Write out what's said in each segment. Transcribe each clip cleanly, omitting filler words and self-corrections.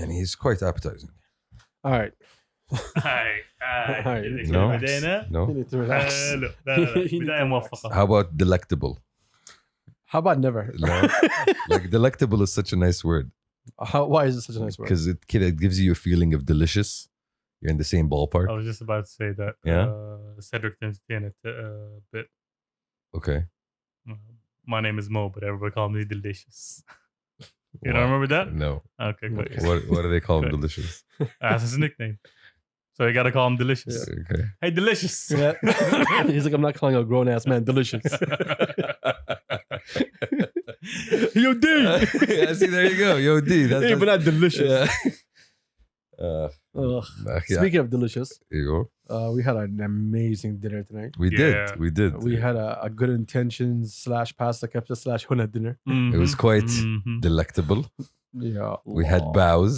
يعني he's quite appetizing. All right. هاي No. بدينا No. You need to relax. حلو لا You need to بداية relax. موفقة. How about delectable? How about never? No. Like delectable is such a nice word Why is it such a nice word? because it gives you a feeling of delicious. You're in the same ballpark. I was just about to say that. Yeah? Cedric Tintin bit. Okay. My name is Mo, but everybody calls me Delicious. You Wow. don't remember that? No. Okay, good. What do they call him? Delicious. That's his nickname. So you gotta call him Delicious. Okay. Hey, Delicious. Yeah. He's like, I'm not calling a grown ass man delicious. Yo, D. Yeah, see, there you go. Yo, D. Hey, but not delicious. Yeah. Ugh. Yeah. Speaking of delicious, There you go. we had an amazing dinner tonight. We Yeah. did. We did. We had a good intentions / pasta Kabsa / huna dinner. It was quite Mhm. delectable. Yeah. We had bows.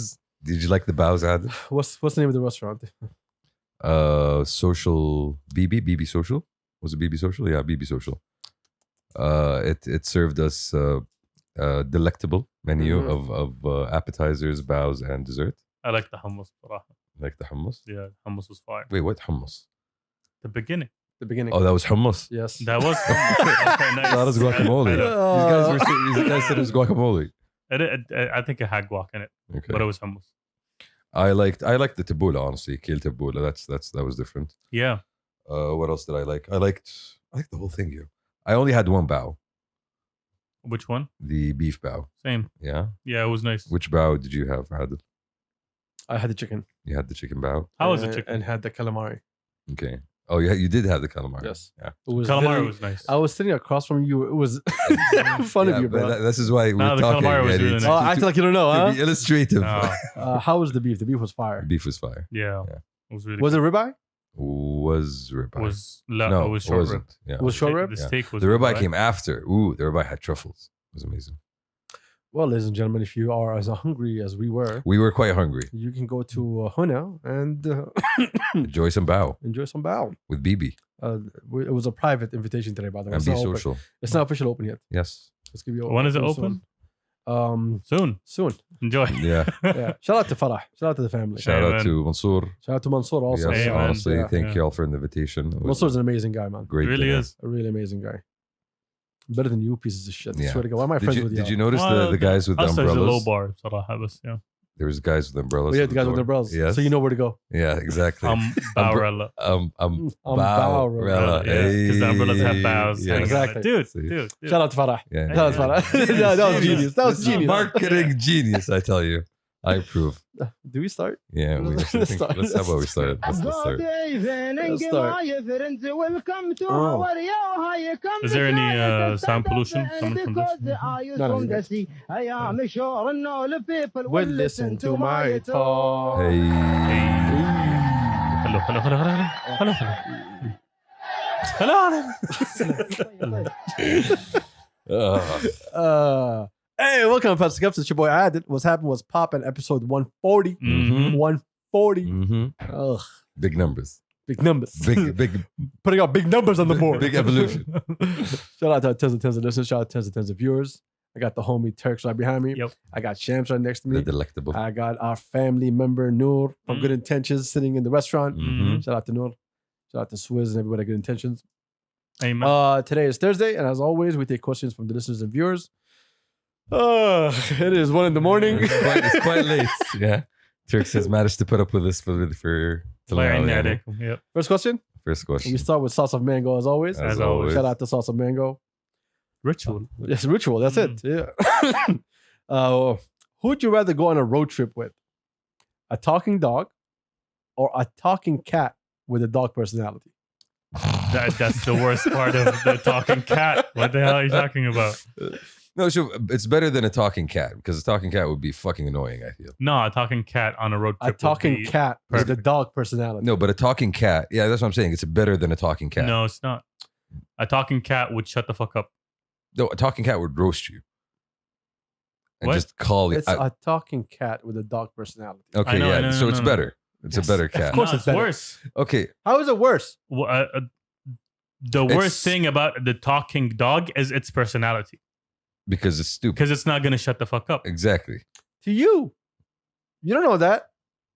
Did you like the bows, Adil? What's the name of the restaurant? Social BB Social. Was it BB Social? Yeah, BB Social. It served us delectable menu of appetizers, bows, and dessert. I like the hummus صراحة. Like the hummus. Yeah, the hummus was fire. Wait, what hummus? The beginning. The beginning. Oh, that was hummus. Yes. That was hummus. Okay, nice. That was guacamole. I know. These guys said it was guacamole. I think it had guac in it, Okay. but it was hummus. I liked the tabbouleh, honestly. Keel tabbouleh. That was different. Yeah. What else did I like? I liked the whole thing. I only had one bow, Which one? the beef bow. Same. Yeah. Yeah, it was nice. Which bow did you have, Adil? I had the chicken. You had the chicken bow. How was the chicken? And had the calamari. Okay. Oh, yeah, you did have the calamari. Yes. Yeah. It was Calamari literally- was nice. I was sitting across from you. It was fun of Yeah, you, but bro. this is why No, we're the talking. calamari was yeah, really it's nice. Oh, acting like you don't know, to huh? be illustrative. Oh, How was the beef? The beef was fire. Beef was fire. yeah. Yeah. It was really Was it ribeye? Was ribeye? was no, no, it was it short rib. wasn't. Yeah. Was short rib? The Yeah. steak was The ribeye right? came after. Ooh, the ribeye had truffles. It was amazing. Well, ladies and gentlemen, if you are as hungry as we were, We were quite hungry. you can go to Huna and Enjoy some bow enjoy some bao. with BB It was a private invitation today, by the way. and It's be not open. social. It's not officially open yet. Yes. It's gonna be When is it soon. open? Soon. Soon. Enjoy. Yeah. Yeah. Shout out to Farah. Shout out to the family. Shout out Amen. to Mansoor. Shout out to Mansoor also. Yes, Amen. honestly, Yeah. thank Yeah. you all for the invitation. It was Mansoor's an amazing guy, man. a great. Really dinner. is. A really amazing guy. Better than you pieces of shit. I Yeah. swear to God. Why am I friends with you? Did you notice Well, the guys with the Us is a low umbrellas? bar صراحة بس yeah. There was guys with umbrellas. Oh, yeah, at the guys with door. the umbrellas. Yes. So you know where to go. Yeah, exactly. Barella. Umbrella. Because the umbrellas have bows. Yeah. hanging out. Exactly. Dude, See. dude. Shout out to Farah. Yeah. Shout out to Farah. that was genius. That was This is genius. Marketing genius, I tell you. I approve. Do we start? Yeah, Let's start. let's have what we started. Let's start. Is there any sound pollution coming from this? Well, listen to my talk. Hey. Hello. Hey, welcome to Kabsa. It's your boy Adil. What's happened was popping episode 140. Mhm. 140. Mm-hmm. Ugh, Big numbers. big numbers. Big Putting out big numbers on the board. Big evolution. Shout out to tens and tens of listeners. Shout out to tens and tens of viewers. I got the homie Turks right behind me. Yep. I got Shams right next to The me. delectable. I got our family member Noor from Mm. Good Intentions sitting in the restaurant. Mhm. Shout out to Noor. Shout out to Swizz and everybody at Good Intentions. Amen. Today is Thursday, and as always, we take questions from the listeners and viewers. It is 1 in the morning. It's quite late. Yeah. Turks has managed to put up with this for till الله now, يعيننا يعني. عليكم. Yep. First question. First question. We start with sauce of mango as always. As always. Shout out to sauce of mango. Ritual. Yes, ritual. That's it. Yeah. Who'd you rather go on a road trip with? A talking dog or a talking cat with a dog personality? That's the worst part of the talking cat. What the hell are you talking about? No, so it's better than a talking cat because a talking cat would be fucking annoying, I feel. No, a talking cat on a road A trip. would talking be cat with a perfect. dog personality. No, but a talking cat, yeah, that's what I'm saying. It's better than a talking cat. No, it's not. A talking cat would shut the fuck up. No, a talking cat would roast you. And What? just call you. It's a talking cat with a dog personality. Okay, I know, yeah. I know, So no, it's no, no. better. It's Yes. a better Of cat. course No, it's better. worse. Okay. How is it worse? The It's- worst thing about the talking dog is its personality Because it's stupid. because it's not going to shut the fuck up. Exactly. To you. You don't know that.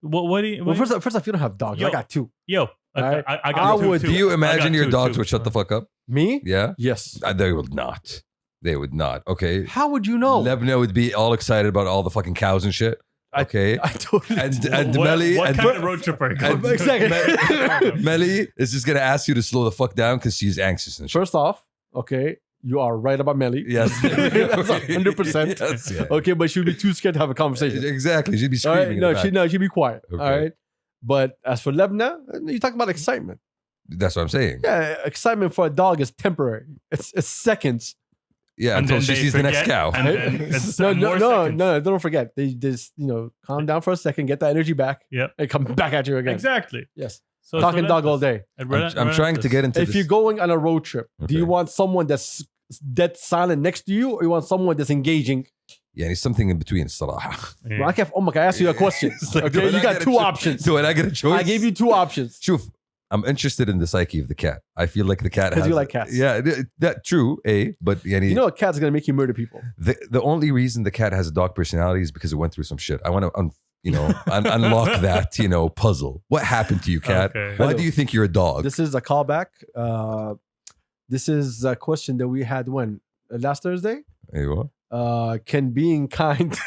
What do you? Well, first off, you don't have dogs. Yo. I got 2. Yo, Alright. I I got two, would- too. Do you I imagine got your two, dogs too. would shut the fuck up? Me? Yeah? Yes. They would not. They would not. Okay. How would you know? Lebna would be all excited about all the fucking cows and shit. Okay. I totally. and What Melly what and kind of road trip are you and- going? Exactly. Melly is just gonna ask you to slow the fuck down because she's anxious and shit. First off, okay, you are right about Melly. Yes. That's 100%. Yes, yeah. Okay, but she'd be too scared to have a conversation. Exactly. She'd be All screaming. right? in the back. She'd be quiet. Okay. All right. But as for Lebna, you're talking about excitement. That's what I'm saying. Yeah, excitement for a dog is temporary. It's seconds. Yeah, And until then she they sees the next forget, cow. and then it's No, more seconds. don't forget. They just calm down for a second, get that energy back, Yep. and come back at you again. Exactly. Yes, So talking dog all day. I'm trying to get into If this. you're going on a road trip, do you Okay. want someone that's dead silent next to you, or you want someone that's engaging? Yeah, it's something in between. الصراحة. Well, I asked you a question. It's like, Okay, do you I got get a 2 cho- options. Do I get a choice? I gave you 2 options. Shuf, I'm interested in the psyche of the cat. I feel like the cat 'Cause has... you like cats. Yeah, that true, but yani, You know, a cat's gonna make you murder people. the only reason the cat has a dog personality is because it went through some shit. I want to unlock that puzzle. What happened to you, cat? Okay. Why do you think you're a dog? This is a callback. This is a question that we had when last Thursday. Aywa. Can being kind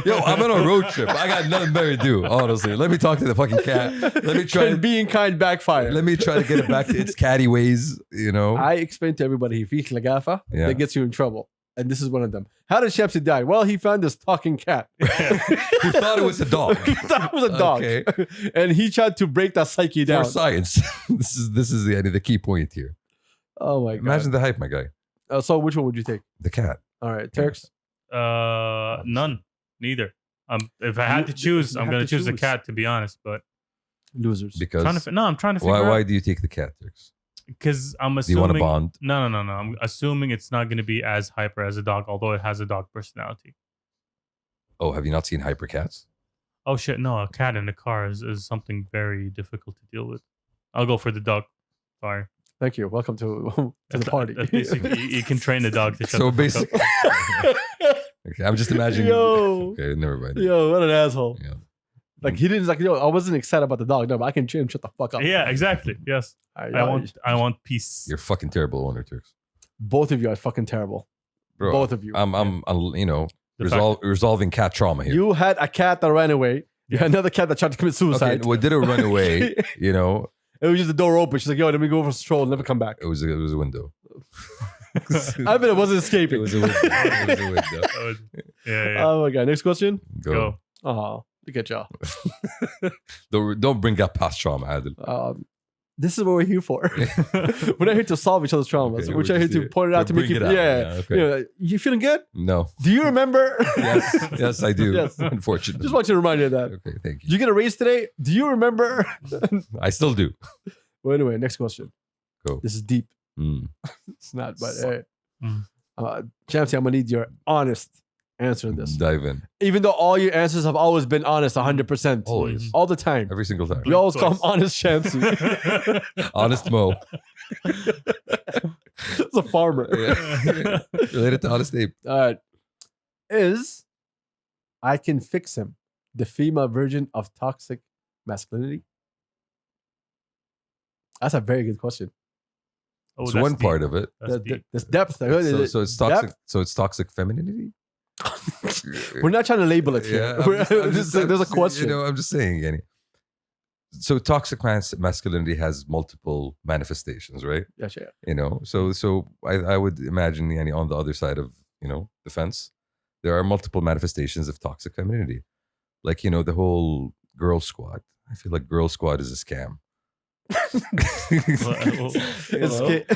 Yo, I'm on a road trip. I got nothing better to do, honestly. Let me talk to the fucking cat. Let me try can being kind backfire? to get it back to its catty ways, I explained to everybody في لقافة Yeah. that gets you in trouble, and this is one of them. How did Shamsi die? Well, he found this talking cat. Who thought it was a dog? He thought it was a dog, Okay. and he tried to break that psyche For down. science. This is the key point here. Oh my god! Imagine the hype, my guy. So which one would you take? The cat. All right, Turks. None. Neither. If I had to choose, you I'm have gonna to choose the choose. cat. To be honest, but Losers. Because I'm trying to figure why out do you take the cat, Turks? because I'm Do you assuming. want to bond? No. I'm assuming it's not going to be as hyper as a dog, although it has a dog personality. Oh, have you not seen hyper cats? Oh shit! No, a cat in the car is something very difficult to deal with. I'll go for the dog. Sorry. Thank you. Welcome to the party. At least you can train the dog to shut So the fuck basically, up. okay, I'm just imagining. Yo. Okay, never mind. Yo, what an asshole! Yeah. Like he didn't like. Yo, I wasn't excited about the dog. No, but I can train him. Shut the fuck up. Yeah, exactly. Yes, I want peace. You're fucking terrible owner, Turks. Both of you are fucking terrible. Bro, Both of you. I'm The fact- resolving cat trauma here. You had a cat that ran away. You had another cat that tried to commit Okay, suicide. well, did it run away? It was just the door open. She's like, yo, let me go for a stroll and never come back. It was a window. I bet it wasn't It escaping. was a window. It was a window. That was- yeah. Oh my god. Next question. Go. Oh, look at y'all. Don't bring up past trauma, Adil. This is what we're here for. We're not here to solve each other's traumas. Okay, we're just here to point it out to make bring you. it out. Yeah. Okay. Yeah. You feeling good? No. Do you remember? Yes, I do. Yes. Unfortunately. Just want you to remind you of that. Okay, thank Did you. you get a raise today? Do you remember? I still do. Well, anyway, next question. Go. This is deep. Mm. It's not, but hey. Mm. Champsy, I'm gonna need your honest answer to this. Dive in. Even though all your answers have always been honest, 100%. Always. All the time. Every single time. We always call him Twice. Honest Champsy. Honest Mo. It's a farmer. Yeah. Related to Honest Ape. All right. Is I Can Fix Him the female version of toxic masculinity? That's a very good question. Oh, It's that's one deep. part of it. That's deep. There's depth. So it's toxic. So it's toxic femininity. We're not trying to label it here. There's a question. I'm just saying. Yani. So toxic masculinity has multiple manifestations, right? Yes, yeah. So I would imagine yani, on the other side of the fence, there are multiple manifestations of toxic femininity, like the whole girl squad. I feel like girl squad is a scam.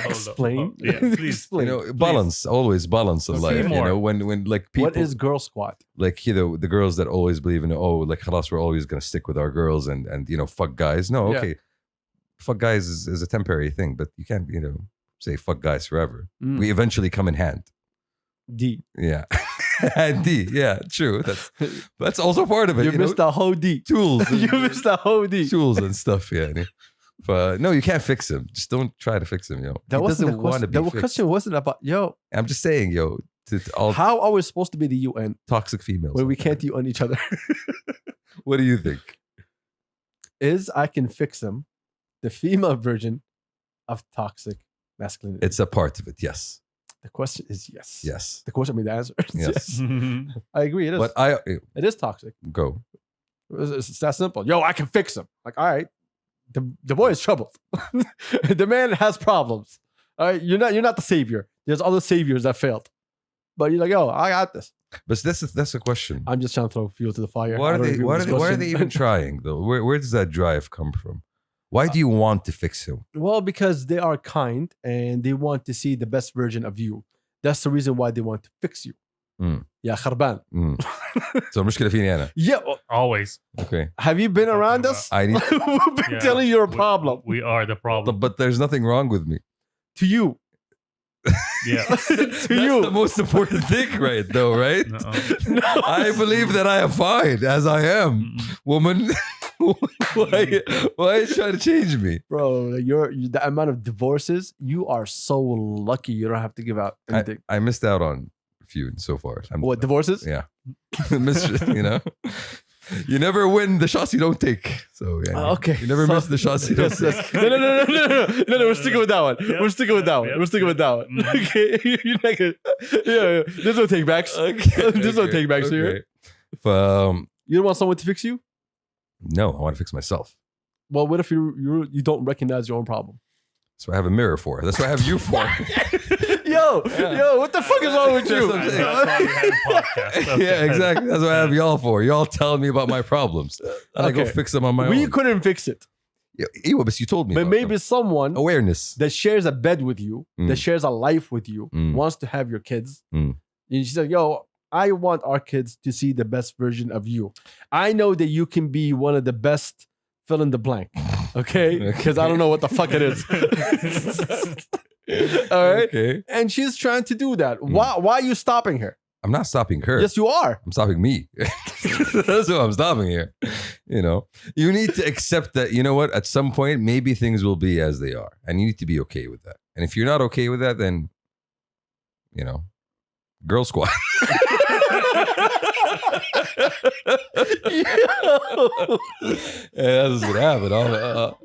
Explain. Yeah, please. Explain. Balance, always balance in Say life. more. When like people, What is girl squad? like the girls that always believe in like khalas, we're always gonna stick with our girls and fuck guys. No, Yeah. okay, fuck guys is a temporary thing, but you can't say fuck guys forever. Mm. We eventually come in hand. D. Yeah, and D. Yeah, true. That's also part of it. You missed the whole D. Tools. You missed the whole D. Tools and stuff. Yeah. But no, you can't fix him. Just don't try to fix him, That he wasn't doesn't the want to question. be The fixed. question wasn't about, yo, I'm just saying, all How are we supposed to be the UN toxic females. when we can't UN each other? What do you think? Is I can fix them the female version of toxic masculinity? It's a part of it. Yes. The question is yes. Yes. The question, I mean, the answer is Yes. I agree. It is. But It is toxic. go. It's that simple. Yo, I can fix him. Like, all right, the boy is troubled. The man has problems. All right, you're not the savior. There's other saviors that failed, but you're like, yo, I got this. But that's a question. I'm just trying to throw fuel to the fire. Why I are don't they? agree Why with are this they? Why are question. they even trying though? Where does that drive come from? Why do you want to fix him? Well, because they are kind and they want to see the best version of you. That's the reason why they want to fix you. Yeah, خربان. So المشكلة فيني أنا. Yeah. Always. Okay. Have you been around us? I need. We've been Yeah. telling you a problem We are the problem. But there's nothing wrong with me. to you. Yeah. That's you. the most important thing, right? Though, right? No. No. I believe that I am fine as I am, woman. why are you trying to change me? Bro, the amount of divorces, you are so lucky you don't have to give out anything. I missed out on a few so far. What, divorces? Yeah. You know? You never win the shots you don't take. So, yeah. Okay. You never miss the shots you don't Yes, take. yes. No, we're sticking with that one. Yep. We're sticking with that one. Yep. We're sticking with that one. Mhm. Okay. You're not gonna, yeah. There's no takebacks. There's no takebacks here. You don't want someone to fix you? No, I want to fix myself. Well, what if you don't recognize your own problem? That's what I have a mirror for. That's what I have you for. Yo, what the fuck is wrong with you? That's what I'm saying. That's why we have a podcast. Okay. Yeah, exactly. That's what I have y'all for. Y'all telling me about my problems. And I go Okay. fix them on my We own. couldn't fix it. Yeah, but you told me. But about maybe them. someone Awareness. that shares a bed with you, that shares a life with you, wants to have your kids. Mm. And she's like, yo, I want our kids to see the best version of you. I know that you can be one of the best fill in the blank. Okay? Because I don't know what the fuck it is. All right. Okay. And she's trying to do that. Why are you stopping her? I'm not stopping her. Yes, you are. I'm stopping me. That's what I'm stopping here. You know, you need to accept that, you know what, at some point, maybe things will be as they are. And you need to be okay with that. And if you're not okay with that, then, you know, girl squad. Yeah, that's what happened.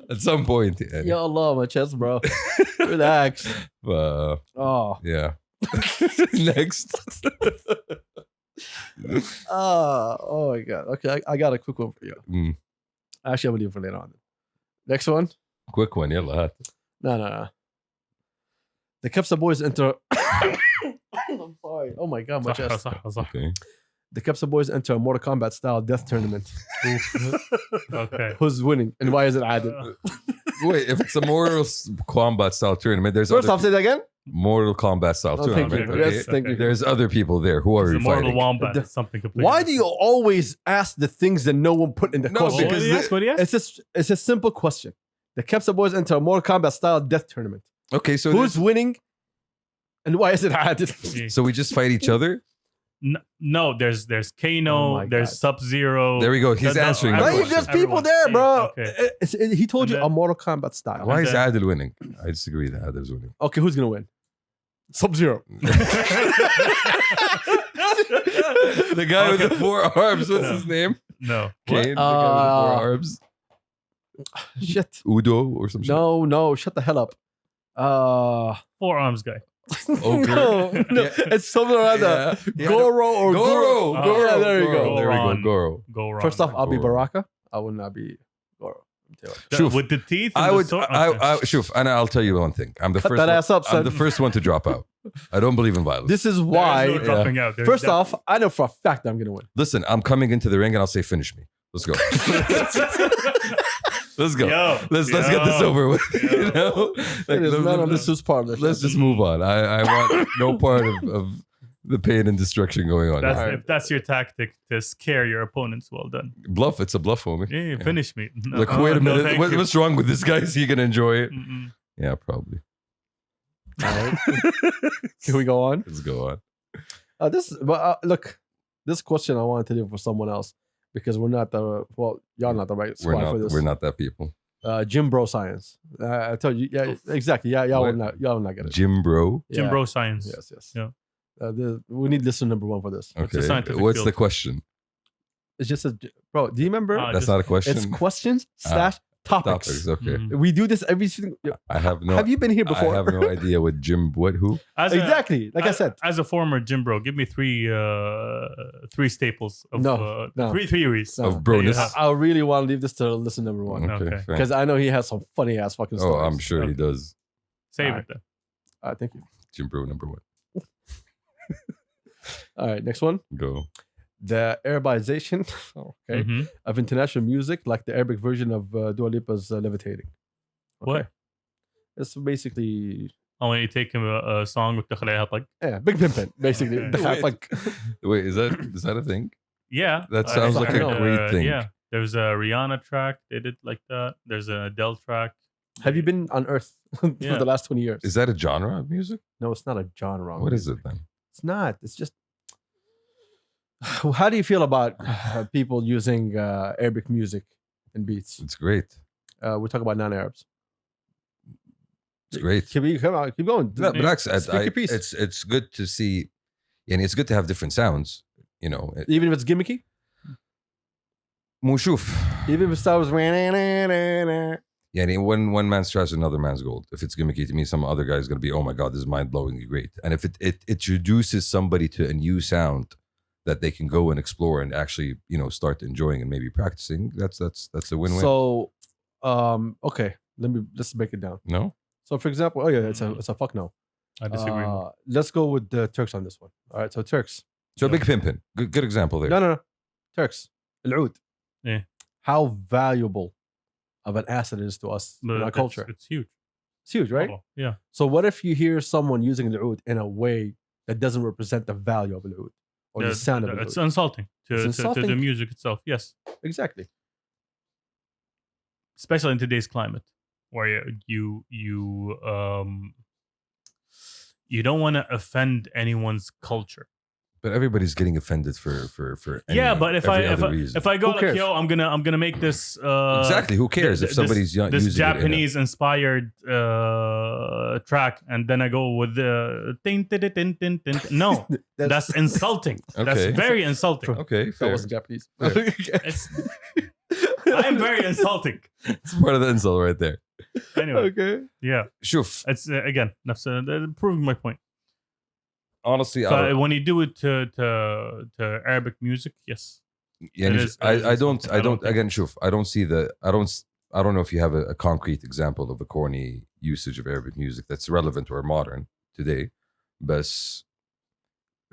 At some point. Ya Allah, my chest, bro. Relax. Oh. Yeah. Next. Oh my God. Okay, I got a quick one for you. Actually, I'm gonna leave it for later on. Next one. Quick one. Yalla, هات. No. The Kabsa boys enter. I'm sorry. Oh my God, my صح chest. صح صح. Okay. The Kabsa boys enter a Mortal Kombat style death tournament. Okay. Who's winning and why is it added? Wait, if it's a Mortal Kombat style tournament, there's First other off, say that again. Mortal Kombat style Oh, thank tournament. you. Okay? Yes, thank you. There's other people there. Who are The you Mortal fighting? Wombat is something completely Why do you always ask the things that no one put in the No, question? What because do you ask? What do you ask? It's a simple question. The Kabsa boys enter a Mortal Kombat style death tournament. Okay, so Who's winning and why is it added? so we just fight each other? No, there's Oh Kano, my there's God. Sub-Zero. There we go. He's answering the Why question. there's people there, bro. Okay. He told And you then- a Mortal Kombat style. Why is then- Adil winning? I disagree that Adil's winning. Okay, who's gonna win? Sub-Zero. The guy with the 4 arms, what's his name? No. Kane, the guy with the 4 arms. Shit. Udo or some shit. No, shut the hell up. 4 arms guy. Ogre. no, Yeah. it's something around Yeah. that. Goro or Goro. Oh, Goro. yeah, there you go. There we go. Goron. Goro. Go wrong. First off, I'll be Goro. Baraka. I will not be Goro. Shoof. With the teeth. And I the would, sword? Shoof, and I'll tell you one thing. I'm the Cut first that one, ass up, I'm son. the first one to drop out. I don't believe in violence. This is There is why. no dropping out. There's First def- off, I know for a fact I'm gonna win. Listen, I'm coming into the ring and I'll say, finish me. Let's go. Let's go. Let's get this over with. You know? Like, It is none of this is part of this. let's just move on. I want no part of the pain and destruction going on. If that's your tactic to scare your opponents, well done. Bluff. It's a bluff, homie. Yeah, finish me. No, Like, wait a no, minute. thank you. What's wrong with this guy? Is he gonna enjoy it? Mm-mm. Yeah, probably. All right. Can we go on? Let's go on. Look, this question I wanted to do for someone else because we're not the y'all not the right squad for this. We're not that people. Gym bro science. I told you, yeah, exactly. Yeah, y'all will not get it. Jim Bro. Jim Yeah. Bro science. Yes. Yeah. We need listener number one for this. It's a Okay. scientific What's field. the question? It's just a bro. Do you remember? Ah, That's just- not a question. It's questions / topics. Topics. Okay. Mhm. We do this every single. I have no. Have you been here before? I have no idea what Jim. What? Who? As a- Exactly. Like I said. as a former gym bro, give me three staples of No, no. three theories. No. Of broness. I really want to leave this to listen number one Okay. Okay. fine. because I know he has some funny ass fucking Oh, stories. I'm sure he does. Save Alright. it then. Thank you. Jim Bro number one. All right, next one. Go. The Arabization, okay, Mhm. of international music, like the Arabic version of Dua Lipa's "Levitating." What? It's basically Oh, when you take him a song with the big pimpin, basically. Okay. Like Wait, is that a thing? Yeah. That sounds like a great thing. Yeah. There's a Rihanna track. They did like that. There's an Adele track. have you been on Earth for Yeah. the last 20 years? Is that a genre of music? No, it's not a genre. of What is music. it then? It's not. It's just. How do you feel about people using Arabic music and beats? It's great. We're talking about non-Arabs. It's great. Come on, keep going. No, but actually, Speak your piece. it's good to see, and it's good to have different sounds. You know, Even if it's gimmicky, مو شوف. even if it starts with Yani when one man strikes another man's gold. If it's gimmicky to me, some other guy is going to be, oh my God, this is mind-blowingly great. And if it introduces somebody to a new sound that they can go and explore and actually, start enjoying and maybe practicing, that's a win-win. So, okay, let's break it down. No? So, for example, it's a fuck no. I disagree. Let's go with the Turks on this one. All right, so Turks. So Big Pimpin'. Good example there. No. Turks. Al-Oud. Yeah. How valuable of an asset it is to us in our culture. It's huge. It's huge, right? Oh, yeah. So what if you hear someone using al-oud in a way that doesn't represent the value of al-oud or the sound of It's al-oud? insulting to It's the insulting. music itself. Yes. Exactly. Especially in today's climate where you don't want to offend anyone's culture. But everybody's getting offended for But every other reason. if I go Who like, cares? yo, I'm gonna make this Exactly. Who cares if somebody's this using Japanese inspired track, and then I go with the tin tin tin tin tin. No, that's insulting. That's Okay. very insulting. it in? Okay, That fair. wasn't Japanese. It's, I'm very insulting. It's part of the insult right there. Anyway, Okay. yeah, Shuf, it's again proving my point. honestly, So when you do it to Arabic music, yes. يعني It is- it is I don't insulting. I don't think- again شوف I don't see I don't know if you have a concrete example of a corny usage of Arabic music that's relevant or modern today, but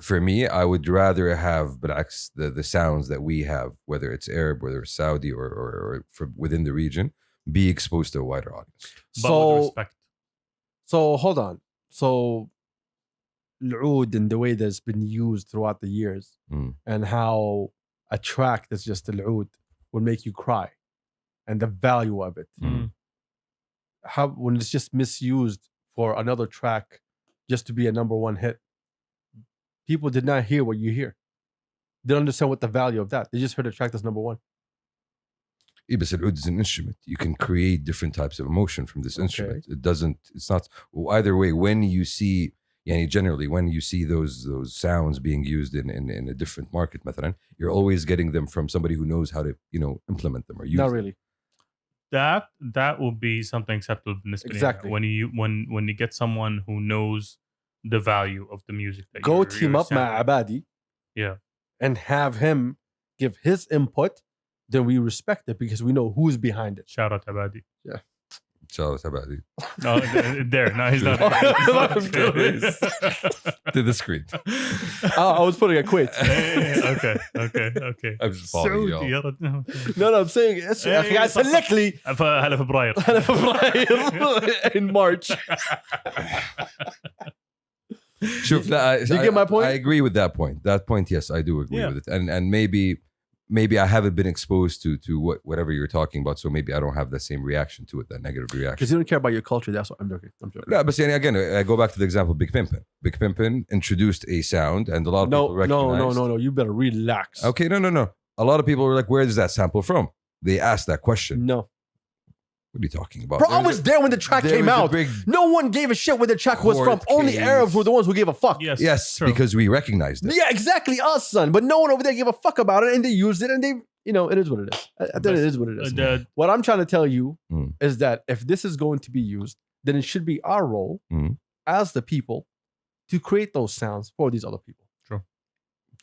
for me I would rather have the sounds that we have, whether it's Arab, whether it's Saudi or from within the region, be exposed to a wider audience. But with respect. So hold on. So al-oud and the way that's been used throughout the years Mm. and how a track that's just al-oud will make you cry and the value of it. Mm. How when it's just misused for another track just to be a number one hit, people did not hear what you hear. They don't understand what the value of that. They just heard a track that's number one. Yeah, but al-oud is an instrument. You can create different types of emotion from this instrument. It's not either way. When you see, generally, when you see those sounds being used in a different market, مثلا, you're always getting them from somebody who knows how to, implement them or use Not them. really. That will be something acceptable بالنسبة لي. Exactly. When you get someone who knows the value of the music that Go you're team up sampling. مع Abadi Yeah. and have him give his input, then we respect it because we know who's behind it. Shout out to Abadi. Shout out to Abadi. Oh, there. No, he's not. To the screen. I was putting a quit. Okay. I'm just following سعودي y'all. يا رجل. No, I'm saying it's إيه، قاعد صح، صح. سلك لي هلا فبراير. أنا فبراير in March. Shuf, Do you get my point? I agree with that point. That point, yes, I do agree Yeah. with it. And maybe I haven't been exposed to whatever you're talking about, so maybe I don't have the same reaction to it, that negative reaction. Because you don't care about your culture. That's what I'm joking. No, but again, I go back to the example of Big Pimpin'. Big Pimpin' introduced a sound, and a lot of people recognized. No. You better relax. Okay, no. A lot of people were like, "Where is that sample from?" They asked that question. No. What are you talking about? Bro, I was there when the track there came was a out. big No one gave a shit where the track was from. court Only case. Arabs were the ones who gave a fuck. Yes, true. because we recognized it. Yeah, exactly, us, son. But no one over there gave a fuck about it, and they used it, and they, it is what it is. I think it is what it is. What I'm trying to tell you is that if this is going to be used, then it should be our role as the people to create those sounds for these other people.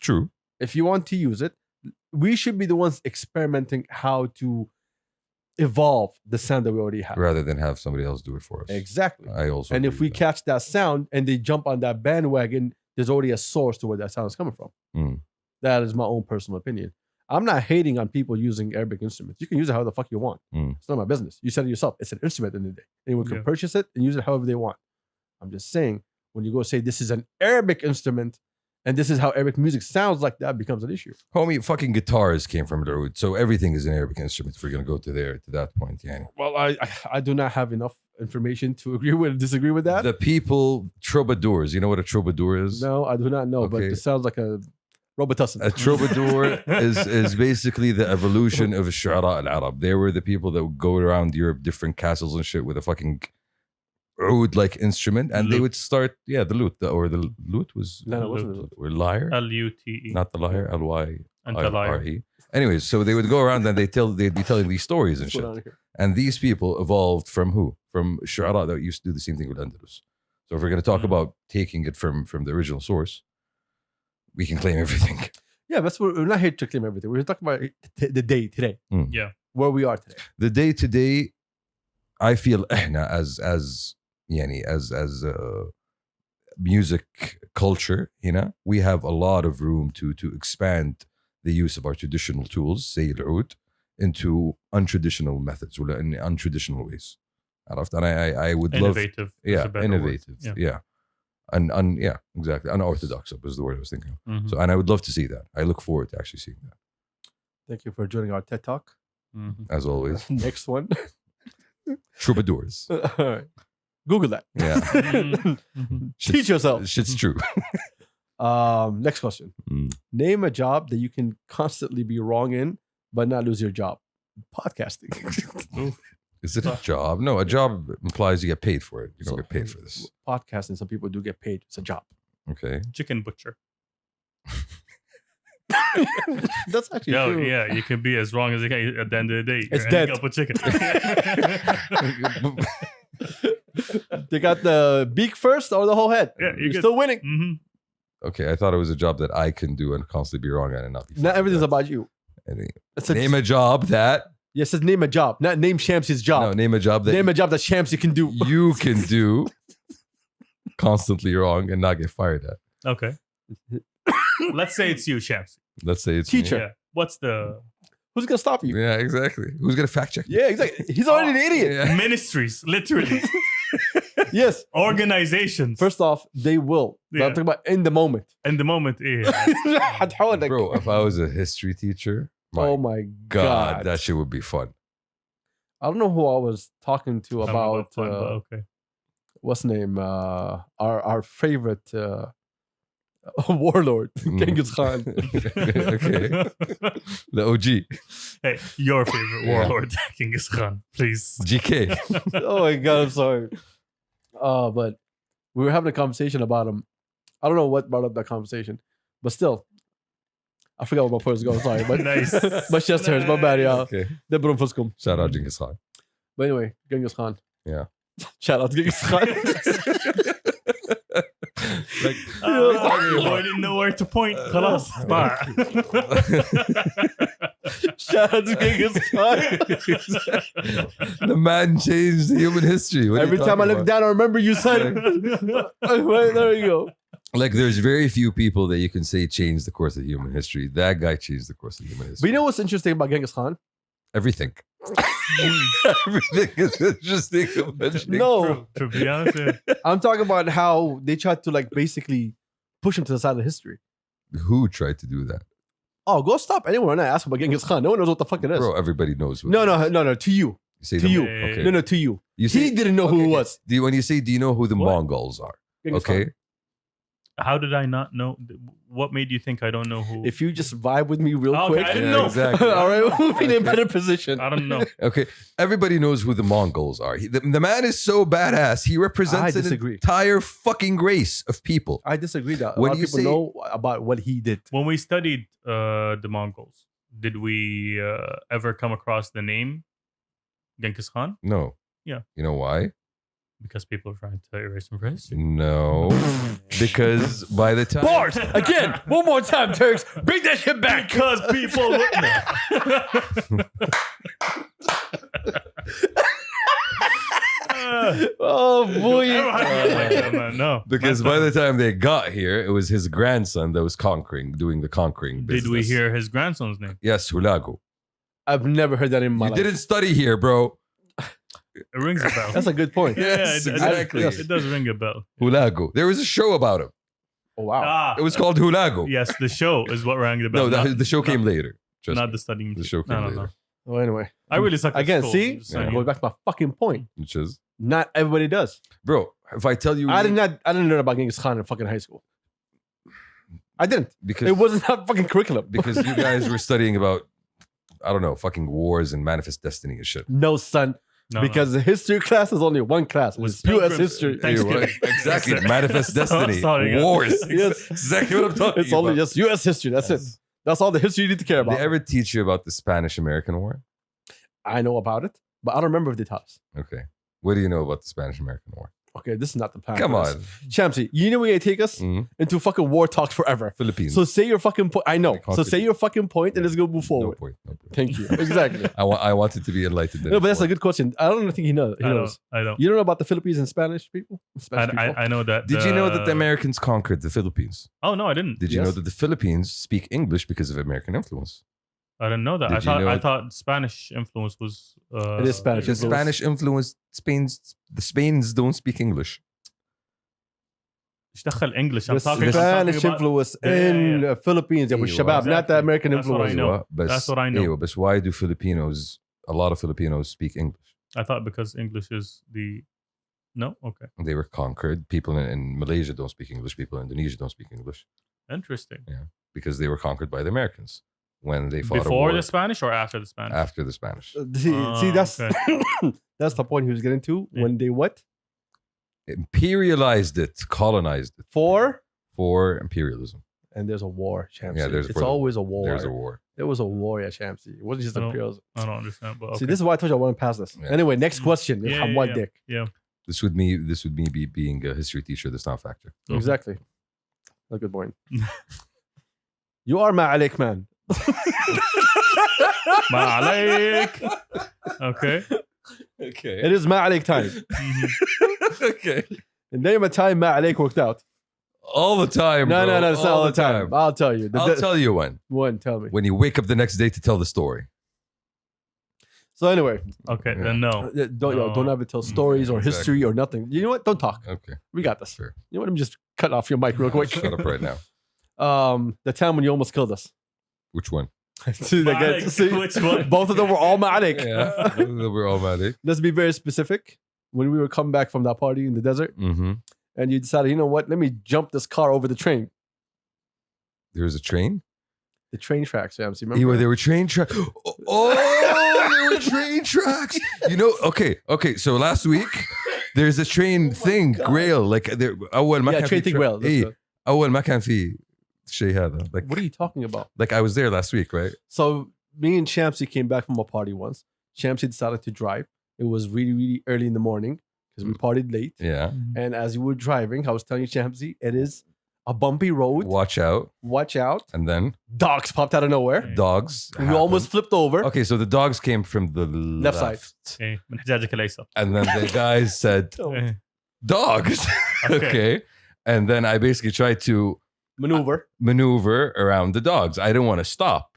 True. If you want to use it, we should be the ones experimenting how to evolve the sound that we already have. Rather than have somebody else do it for us. Exactly. I also. And if agree we with that. catch that sound and they jump on that bandwagon, there's already a source to where that sound is coming from. That is my own personal opinion. I'm not hating on people using Arabic instruments. You can use it however the fuck you want. It's not my business. You said it yourself. It's an instrument in the day. Anyone can purchase it and use it however they want. I'm just saying, when you go say this is an Arabic instrument and this is how Arabic music sounds, like that becomes an issue. Homie, fucking guitars came from Dawood, so everything is an Arabic instrument if we're going to go to that point, yani. Well, I do not have enough information to agree with disagree with that. The people, troubadours, you know what a troubadour is? No, I do not know, but Okay. it sounds like a Robitussin. A troubadour is basically the evolution of Shu'ara al-Arab. They were the people that would go around Europe, different castles and shit with a fucking oud-like instrument, and they Lute. would start, the lute, the lute was, No, it wasn't a lute. or lyre, L-U-T-E. not the lyre, And the lyre. L-Y-R-E. Anyways, so they would go around and they'd be telling these stories and What's going shit. on here? And these people evolved from who? From Shu'ara that used to do the same thing with Andalus. So if we're going to talk about taking it from the original source, we can claim everything. Yeah, that's what we're not here to claim everything. We're talking about the day today. Yeah. Where we are today. The day to day, I feel احنا as music culture, we have a lot of room to expand the use of our traditional tools, say العود, into untraditional methods, or in untraditional ways. عرفت? And I would Innovative. love, is a better innovative, word. yeah. Exactly, unorthodox was the word I was thinking of. Mhm. So, and I would love to see that. I look forward to actually seeing that, Thank you for joining our TED Talk. Mhm. as always. Next one. Troubadours, All right. Google that. yeah. Mhm. Mhm. Teach yourself. Shit's true. Next question. Mm. Name a job that you can constantly be wrong in, but not lose your job. Podcasting. Is it a job? No, a job implies you get paid for it. You don't So, get paid for this. Podcasting, some people do get paid. It's a job. Okay. Chicken butcher. That's actually Yo, true. yeah, you can be as wrong as you can. At the end of the day, It's you're dead. ending up with chicken. They got the beak first or the whole head. Yeah, you You're get- still winning. Mhm. Okay, I thought it was a job that I can do and constantly be wrong at and not be. Not fine everything's with about you. that. It's a, Name a job that. yes, it's name a job, not name Shamsi's No, job. name a job that Name a job that Shamsi can do. you can do constantly wrong and not get fired at. Okay. Let's say it's you, Shams. Let's say it's me. Teacher. Yeah. What's the Who's gonna stop you? Yeah, exactly. Who's gonna fact check? Yeah, exactly. He's already an idiot. Yeah. ministries? Literally, Yes. organizations. First off, they will. But Yeah. I'm talking about in the moment. in the moment, yeah. حتحاول Bro, if I was a history teacher, my oh my God, god. that shit would be fun. I don't know who I was talking to I'm about fun, but okay. what's the name? Our favorite warlord, Genghis Khan. Okay. The OG. Hey, your favorite Yeah. warlord, Genghis Khan, please. GK. Oh my god, I'm sorry. But we were having a conversation about him. I don't know what brought up that conversation, but still, I forgot what my point was going. Sorry, but Nice. but just hurts. My bad, y'all. Okay. Debrum fuskum. Shout out Genghis Khan. But anyway, Genghis Khan. Yeah. Shout out to Genghis Khan. Like, I didn't know where to point. خلاص. Bye. Shout out to Genghis Khan. the man changed human history. What are you Every time I talking look about? down, I remember you said it. Right, there you go. Like, there's very few people that you can say changed the course of human history. That guy changed the course of human But history. you know what's interesting about Genghis Khan? Everything. Everything is interesting. No, To be honest, yeah. I'm talking about how they tried to like basically push him to the side of history. Who tried to do that? Oh, go stop anyone when I ask about Genghis Khan. No one knows what the fuck it is. Bro, everybody knows. What No, it no, is. no. To you. You say to the- you. Okay. No, no, to you. You He say, didn't know who okay, it okay. was. When you say, do you know who the What? Mongols are? Genghis Okay. Khan. How did I not know? What made you think I don't know who? If you just vibe with me real Okay, quick, I didn't know. Exactly. all right, we'll be in a better position. I don't know. Okay, everybody knows who the Mongols are. The man is so badass. He represents I an disagree. entire fucking race of people. I disagree that a When lot of you people say- know about what he did. When we studied the Mongols, did we ever come across the name Genghis Khan? No. Yeah. You know why? Because people are trying to erase him from history. No. Because by the time Bars again, one more time, Turks. Bring that shit back. Because people would Oh boy. No. Because by the time they got here, it was his grandson that was doing the conquering business. Did we hear his grandson's name? Yes, Hulagu. I've never heard that in my You life. didn't study here, bro. It rings a bell. That's a good point. Yes, exactly. It does ring a bell. Hulagu. There was a show about him. Oh wow. Ah, It was called Hulagu. yes, the show is what rang the bell. No, not- the show came later. Trust Not me. the studying. The show came no, later. Well, anyway, I really suck at again, school. see, I'm just saying. going back to my fucking point. Which is, Not everybody does. bro, if I tell you, I didn't learn about Genghis Khan in fucking high school. I didn't. because It wasn't that fucking curriculum. because you guys were studying about, I don't know, fucking wars and manifest destiny and shit. No, son. No, because the history class is only one class. Was It's U.S. Pilgrims- history. Thanksgiving. Exactly. Manifest destiny. Sorry, guys. Wars. Yes. Exactly what I'm talking It's only about. just U.S. history. That's it. Yes. That's all the history you need to care Did they about. ever teach you about the Spanish-American War? I know about it, but I don't remember if they taught us. Okay. What do you know about the Spanish-American War? Okay, this is not the plan. Come for on. this. Champsy, you know where you take us Mhm. into fucking war talks forever. Philippines. So say your fucking point. I know. They So conquered say it. your fucking point and let's go move no forward. point. No point. Thank you. Exactly. I wanted to be enlightened. No, but that's a good question. I don't think he knows. He I knows. don't. You don't know about the Philippines and Spanish people? Spanish people? I know that. Did you know that the Americans conquered the Philippines? Oh no, I didn't. Did you Yes. know that the Philippines speak English because of American influence? I didn't know that. Did you know I it- thought Spanish influence was. It is Spanish. The Influence. Spanish influence, the Spains don't speak English. ايش دخل English? I'm The talking. I'm Spanish talking about, influence Yeah, in yeah. Philippines. Yeah, Ew, Shabab, not the exactly. American That's what I influence. know. But, That's what I know. But why do a lot of Filipinos speak English? I thought because English is the. No, okay, They were conquered. People in Malaysia don't speak English. People in Indonesia don't speak English interesting. because they were conquered by the Americans when they fought a Before war the Spanish or after the Spanish? after the Spanish. See, that's okay. that's the point he was getting to. Yeah. When they what? Imperialized it, colonized it for imperialism. And there's a war, Champsy. Yeah, there's it's always a war. There's a war. There was a war, yeah, Champsy. It wasn't just I don't- imperialism. I don't understand, but okay. See, this is why I told you I want to pass this. Yeah. Anyway, next Mm. question. Yeah, I'm yeah, one yeah. dick. Yeah. This would me be being a history teacher that's not factor. Okay. Exactly. A good point. You are Ma'alik, man. Ma عليك. Okay. Okay. It is Ma'alik time. Mhm. Okay. The name of time Ma'alik worked out. All the time. No, bro. no, it's not all the time. I'll tell you. I'll tell you when. One, tell me. When you wake up the next day to tell the story. So anyway, Okay, Yeah. then no. don't ever tell stories or exactly. history or nothing. You know what? Don't talk. Okay. We got this. Sure. You know what? Let me just cut off your mic real quick. Shut up right now. The time when you almost killed us. Which one? See, they get- Ma'alik, see, which one? both of them were all Ma'alik. Yeah. We're all mad. Let's be very specific. When we were coming back from that party in the desert, Mm-hmm. and you decided, you know what? Let me jump this car over the train. There was a train? The train tracks, yeah. So remember? There were train tracks. Oh, there were train tracks. You know, okay. So last week, there's a train thing, grail. Like, there, أول ما yeah, كان train في thing tra- well. That's إيه, good. أول ما كان في شيء هذا. Like, What are you talking about? like I was there last week, right? So me and Champsy came back from a party once. Champsy decided to drive. It was really, really early in the morning because we partied late. Yeah. And as you were driving, I was telling you, Champsy, it is a bumpy road. Watch out. Watch out. And then Dogs popped out of nowhere. dogs. We happened. almost flipped over. Okay, so the dogs came from the Left side. Okay. من حجاجك الأيسر. And then the guys said, Oh. Eh, dogs. Okay. Okay. And then I basically tried to maneuver around the dogs. I didn't want to stop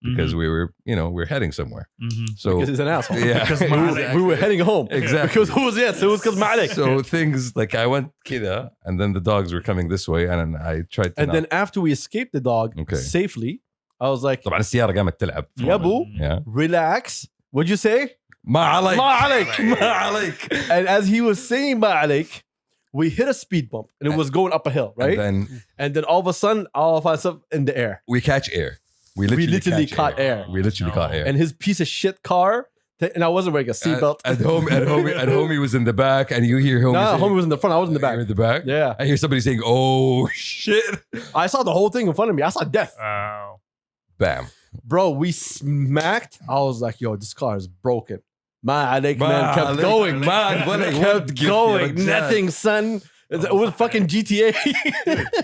because we were, we're heading somewhere. Mhm. So Because he's an asshole. Yeah. Because we, Ma'alik. we were heading home. Exactly. Because who was yes? It was because Ma'alik. So things like I went kida, and then the dogs were coming this way, and then I tried to. And then after we escaped the dog Okay. safely, I was like, طبعا السيارة قامت تلعب. يا بو, Yeah. relax. What'd you say? ما عليك. ما عليك. ما عليك. And as he was saying Ma'alik, We hit a speed bump, and it was going up a hill, right? And then all of a sudden, all of us up in the air. we catch air. We literally caught air. We literally caught air. And his piece of shit car, and I wasn't wearing a seatbelt. And homie was in the back, and you hear homie. Nah, saying, homie was in the front. I was in the back. You're in the back. Yeah, I hear somebody saying, "Oh shit!" I saw the whole thing in front of me. I saw death. Wow. Bam. Bro, we smacked. I was like, yo, this car is broken. My Alec, man, kept Alek, going. man, what a- kept gift, going. yeah, Nothing, son. It was fucking GTA.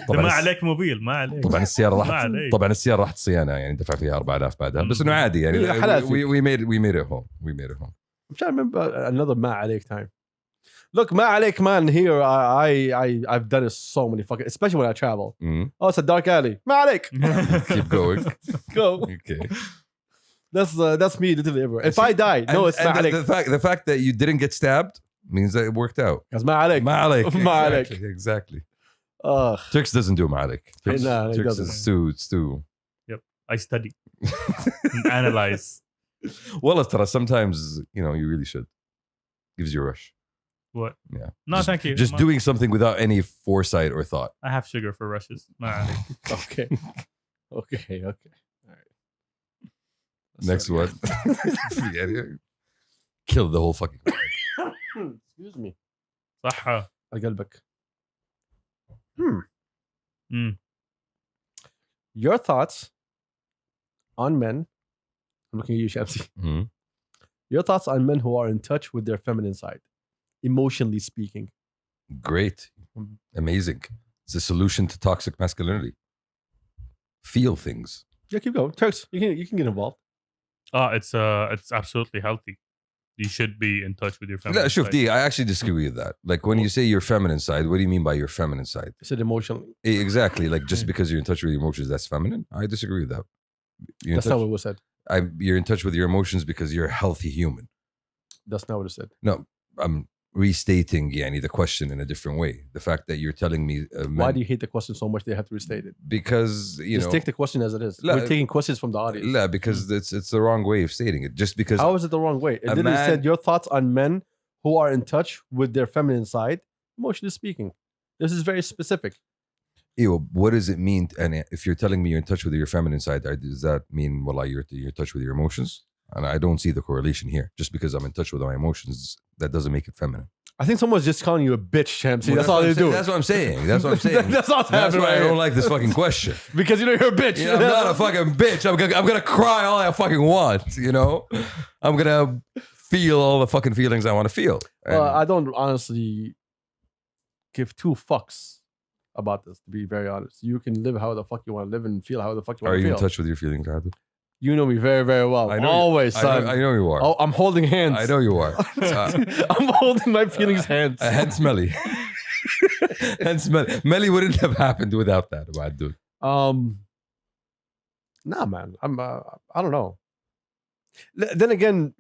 ما عليك موبيل ما عليك. طبعا السياره ما راح عليك. طبعا السياره راح صيانه يعني دفع فيها 4000 بعدها بس انه عادي يعني حالات we made it home. I'm trying to remember another Ma Alek time. Look, Ma Alek, man, here I've done it so many fucking, especially when I travel. Mhm. Oh, it's a dark alley. Ma Alek, Keep going. go. Okay. That's me literally everywhere. If I die, no, it's Ma And Alek. the fact that you didn't get stabbed means that it worked out. That's Ma Alek. Ma عليك. Ma عليك. Exactly. Ugh. Turks doesn't do ma عليك. Turks, Nah, he Turks doesn't. it's too. I study and analyze. Well, ترى sometimes you know you really should. Gives you a rush. What? Yeah. No, thank you. Just doing something without any foresight or thought. I have sugar for rushes. ما عليك. Okay. Okay. All right. Next one. Yeah, kill the whole fucking. Excuse me. صحة. قلبك. Mm. Your thoughts on men. I'm looking at you, Shamsi. Mhm. Your thoughts on men who are in touch with their feminine side, emotionally speaking. Great. Amazing. It's a solution to toxic masculinity. Feel things. Yeah, keep going. Turks, you can get involved. It's absolutely healthy. You should be in touch with your family. لا شوف دي I actually disagree with that. Like when you say your feminine side, what do you mean by your feminine side? I said emotionally. Exactly. Like just because you're in touch with your emotions, that's feminine? I disagree with that. You're in That's not touch, what was said. you're in touch with your emotions because you're a healthy human. That's not what it said. No, I'm restating yani, the question in a different way. The fact that you're telling me Why do you hate the question so much they have to restate it? because you Just know take the question as it is. La- We're taking questions from the audience. لا, because it's the wrong way of stating it. Just because How is it the wrong way? It a literally man- said your thoughts on men who are in touch with their feminine side, emotionally speaking. This is very specific. Ew, what does it mean? And if you're telling me you're in touch with your feminine side, does that mean well, you're in touch with your emotions? And I don't see the correlation here. Just because I'm in touch with my emotions, that doesn't make it feminine. I think someone's just calling you a bitch, Shamsi. Well, that's all what they I'm saying. do. That's what I'm saying. That's what I'm saying. That's all that's That's happening why right I don't here. like this fucking question. Because you know you're a bitch. You know, I'm not a fucking bitch. I'm gonna cry all I fucking want. You know, I'm gonna feel all the fucking feelings I want to feel. And I don't honestly give two fucks about this, to be very honest. You can live how the fuck you want to live and feel how the fuck you want are to you feel. in touch with your feelings, Adil? You know me very, very well. I know you- Always, son. I know you are. Oh, I'm holding hands. I know you are. I'm holding my feelings hands. Hence Melly. Hence Melly. Melly wouldn't have happened without that, Adil. Nah, man. I don't know. Then again,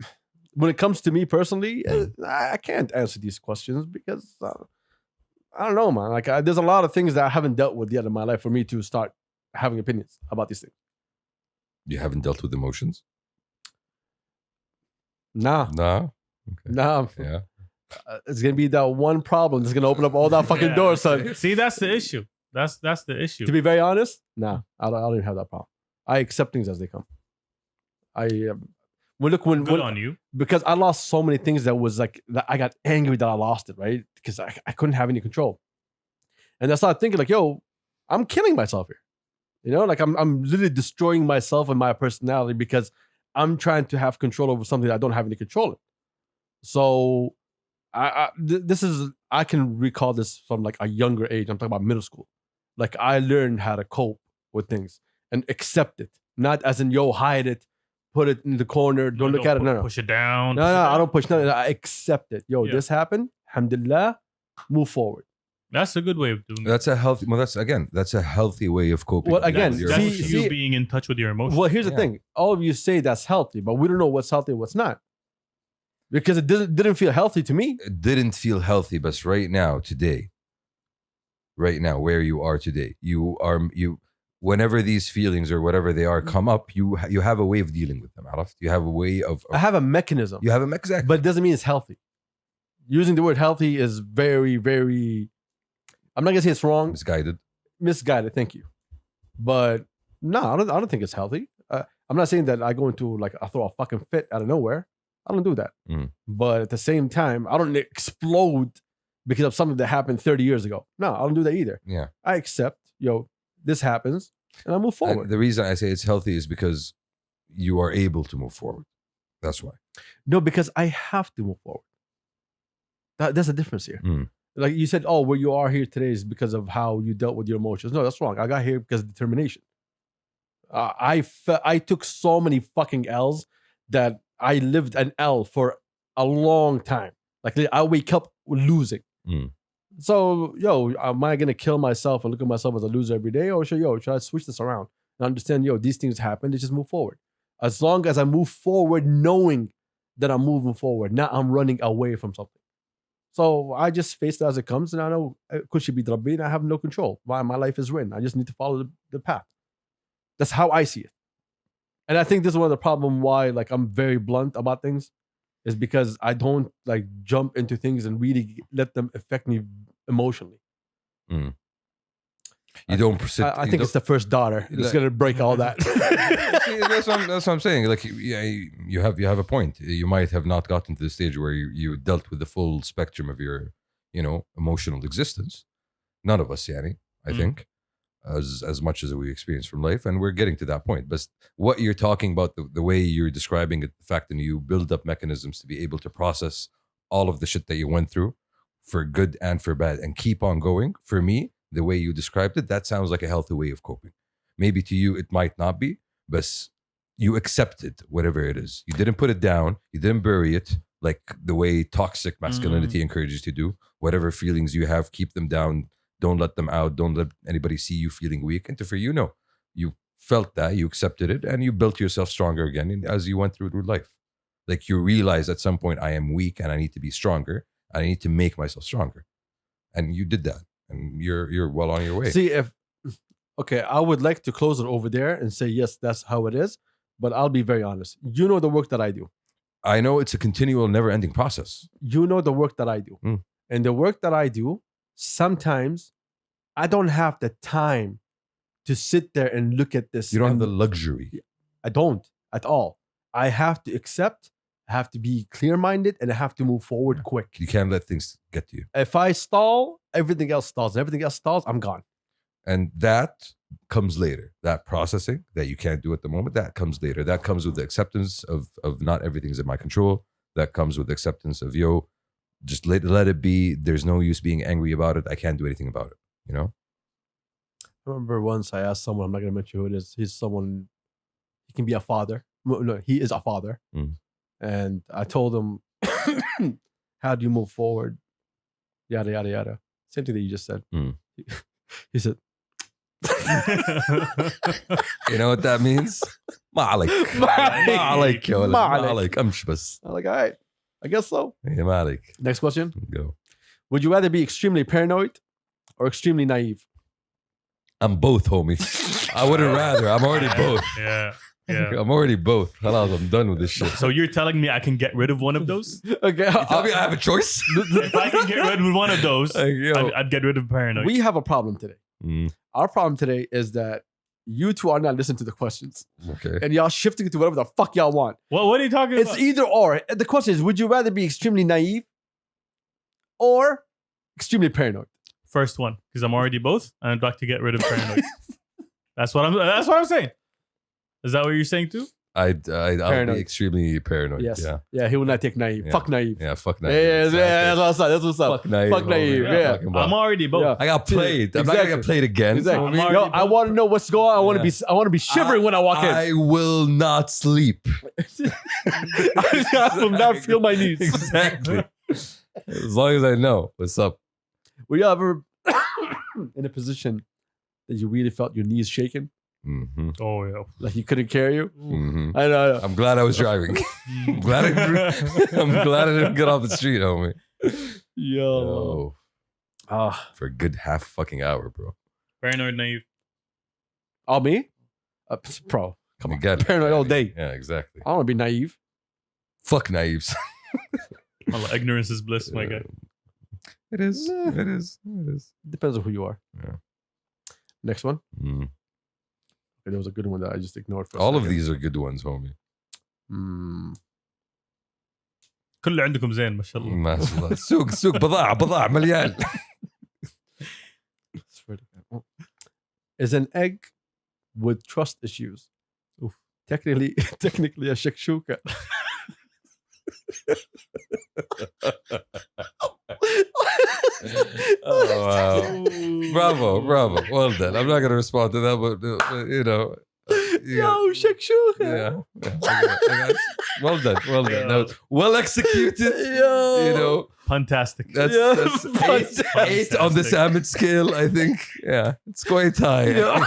when it comes to me personally, I can't answer these questions because I don't know, man. Like there's a lot of things that I haven't dealt with yet in my life for me to start having opinions about these things. You haven't dealt with emotions? Nah, No. Okay. nah. Yeah. It's gonna be that one problem that's gonna open up all that fucking Yeah. doors, son. See, that's the issue. That's the issue. To be very honest, nah, I don't even have that problem. I accept things as they come. When Good on you. because I lost so many things that was like that I got angry that I lost it, right? Because I couldn't have any control. And I started thinking like, yo, I'm killing myself here. You know, like I'm literally destroying myself and my personality because I'm trying to have control over something that I don't have any control in. So this is I can recall this from like a younger age. I'm talking about middle school. Like I learned how to cope with things and accept it. Not as in yo, hide it, put it in the corner, don't look at it. No. Push it down. No, I don't push nothing. I accept it. Yo, Yeah. this happened. Alhamdulillah. Move forward. That's a good way of doing it. That's a healthy. Well, that's a healthy way of coping. Well, with again, your That's emotions. you being in touch with your emotions. Well, here's the Yeah. thing. All of you say that's healthy, but we don't know what's healthy and what's not. Because it didn't feel healthy to me. It didn't feel healthy, but right now, today, right now, where you are today, you whenever these feelings or whatever they are come up, you have a way of dealing with them. عرفت? You have a way of I have a mechanism, you have a exactly. but it doesn't mean it's healthy. Using the word healthy is very, very I'm not gonna say it's wrong. Misguided. Thank you. But no, I don't think it's healthy. I'm not saying that I go into like I throw a fucking fit out of nowhere. I don't do that. But at the same time, I don't explode because of something that happened 30 years ago. No, I don't do that either. Yeah. I accept, this happens, and I move forward. And the reason I say it's healthy is because you are able to move forward. That's why. No, because I have to move forward. That's the difference here. Like you said, where you are here today is because of how you dealt with your emotions. No, that's wrong. I got here because of determination. I took so many fucking L's that I lived an L for a long time. Like I wake up losing. So, am I gonna kill myself and look at myself as a loser every day, or should I switch this around and understand, these things happen. They just move forward. As long as I move forward, knowing that I'm moving forward, not I'm running away from something. So I just face it as it comes, and I know could she be Rabbi, and I have no control. My life is written. I just need to follow the path. That's how I see it. And I think this is one of the problem why like I'm very blunt about things, is because I don't like jump into things and really let them affect me emotionally. You don't persist. I think it's the first daughter that's gonna break all that. See, that's what I'm saying. Like, yeah, you have a point. You might have not gotten to the stage where you dealt with the full spectrum of your, emotional existence. None of us, Yanni, I think, as much as we experience from life, and we're getting to that point. But what you're talking about, the way you're describing it, the fact that you build up mechanisms to be able to process all of the shit that you went through, for good and for bad, and keep on going. For me, the way you described it, that sounds like a healthy way of coping. Maybe to you it might not be, but you accepted whatever it is. You didn't put it down. You didn't bury it like the way toxic masculinity encourages you to do. Whatever feelings you have, keep them down. Don't let them out. Don't let anybody see you feeling weak. And for you, no. You felt that, you accepted it, and you built yourself stronger again as you went through life. Like you realize at some point, I am weak and I need to be stronger. I need to make myself stronger. And you did that. And you're well on your way. See, I would like to close it over there and say, yes, that's how it is. But I'll be very honest. You know the work that I do. I know it's a continual, never-ending process. You know the work that I do. And the work that I do, sometimes I don't have the time to sit there and look at this. You don't have the luxury. I don't at all. I have to accept, I have to be clear-minded, and I have to move forward quick. You can't let things get to you. If I stall, everything else stalls. Everything else stalls, I'm gone. And that comes later. That processing that you can't do at the moment, that comes later. That comes with the acceptance of not everything's in my control. That comes with the acceptance of, just let it be. There's no use being angry about it. I can't do anything about it, I remember once I asked someone, I'm not going to mention who it is. He's someone, he can be a father. No, he is a father. And I told him, how do you move forward? Yada, yada, yada. Same thing that you just said. He said, you know what that means? Malik. Malik. Amsh bas. I'm like, all right, I guess so. Yeah, Malik. Next question. Go. Would you rather be extremely paranoid or extremely naive? I'm both, homie. I wouldn't rather. I'm already both. Yeah. I'm already both. I'm done with this shit. So you're telling me I can get rid of one of those? Okay. You tell me I have a choice? If I can get rid of one of those, I'd get rid of paranoid. We have a problem today. Our problem today is that you two are not listening to the questions. Okay. And y'all shifting to whatever the fuck y'all want. What are you talking about? It's either or. The question is, would you rather be extremely naive or extremely paranoid? First one, because I'm already both, and I'd like to get rid of paranoid. That's what I'm saying. Is that what you're saying too? I'll be extremely paranoid. Yes. Yeah. Yeah, he will not take naive. Yeah. Fuck naive. Yeah, fuck naive. Yeah, Exactly. that's what's up. That's what's up. Fuck naive. Fuck naive. Yeah. I'm already both. Yeah. I got played. I'm not gonna get played again. Exactly. I'm Yo, already I both. want to know what's going on. I want to be shivering when I walk in. I will not sleep. I will not feel my needs. Exactly. As long as I know what's up. Were you ever in a position that you really felt your knees shaking? Mm-hmm. Oh yeah. Like you couldn't carry you? Mm-hmm. I know. I'm glad I was driving. I'm glad I didn't get off the street, homie. Yo. For a good half fucking hour, bro. Paranoid, naive. Oh, me? Bro, come on. Again, Paranoid all day. Yeah, exactly. I don't want to be naive. Fuck naives. Ignorance is bliss, my guy. It is. Nah. It is. It is. Depends on who you are. Yeah. Next one. Mm. Okay, there was a good one that I just ignored for a All of second. these are good ones, homie. كله عندكم زين ما شاء الله. ما شاء الله. سوق بضاعة مليان. Swear to God. Is an egg with trust issues technically a shakshuka? Oh, wow. Bravo. Well done. I'm not going to respond to that, but you know. Yo, shakshuka. Yeah. I got it. Well done. Yeah. That was well executed. Yo. You know, Fantastic. that's eight on the salmon scale, I think. Yeah, it's quite high. Yeah.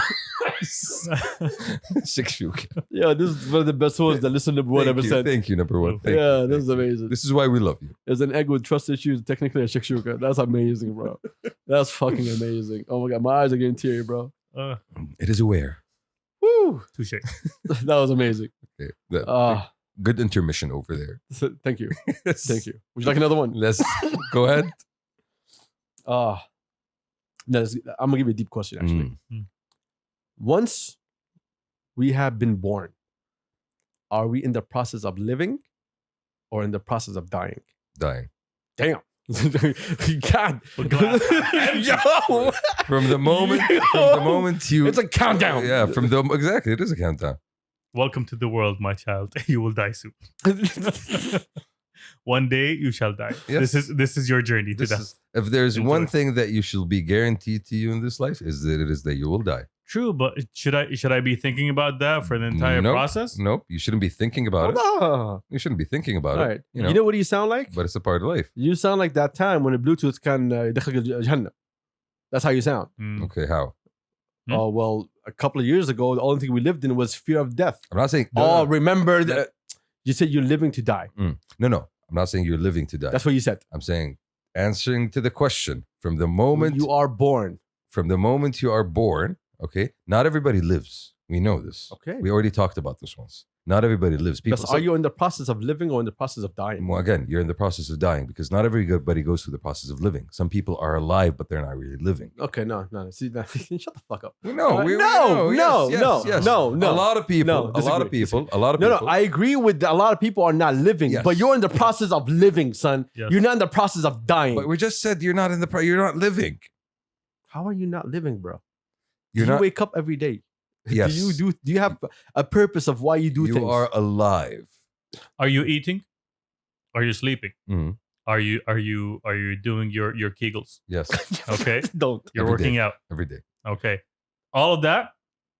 Shakshuka. Yeah, this is one of the best ones that listen number one ever said. Thank you, number one. Thank Yeah, you. this is amazing. This is why we love you. Is an egg with trust issues technically a shakshuka? That's amazing, bro. That's fucking amazing. Oh my God, my eyes are getting teary, bro. It is aware. Woo! Touche. That was amazing. Okay. Good intermission over there. Thank you. Thank you. Would you like another one? Let's go ahead. No, I'm gonna give you a deep question actually. Once we have been born, are we in the process of living or in the process of dying? Dying. Damn. God. Yo. From the moment you It's a countdown. Yeah, exactly. It is a countdown. Welcome to the world, my child. You will die soon. One day you shall die. Yes. This is your journey to death. If there's Enjoy. one thing that you shall be guaranteed to you in this life, is that you will die. True, but should I be thinking about that for the entire Nope. process? Nope. You shouldn't be thinking about it. No. You shouldn't be thinking about All it. right. You know, You know what you sound like? but it's a part of life. You sound like that time when the Bluetooth can يدخلك جهنم. That's how you sound. Mm. Okay, how? Oh, well, a couple of years ago, the only thing we lived in was fear of death. I'm not saying. Remember that you said you're living to die. No. I'm not saying you're living to die. That's what you said. I'm saying answering to the question from the moment You are born. you are born. Okay, not everybody lives. We know this. Okay. We already talked about this once. Not everybody lives. People. Are you in the process of living or in the process of dying? Well, again, you're in the process of dying because not everybody goes through the process of living. Some people are alive, but they're not really living. Okay, no. See, shut the fuck up. We know. No, We know. Yes. no. A lot of people. No, a lot of disagree, people. No, I agree with that. A lot of people are not living, Yes. but you're in the process of living, son. Yes. You're not in the process of dying. But we just said you're not in the. You're not living. How are you not living, bro? You're Do you not. wake up every day? Yes. Do you have a purpose of why you do You things? are alive. Are you eating? Are you sleeping? Mhm. Are you doing your Kegels? Yes. Okay. Don't. You're Every working day. out. Every day. Okay. All of that,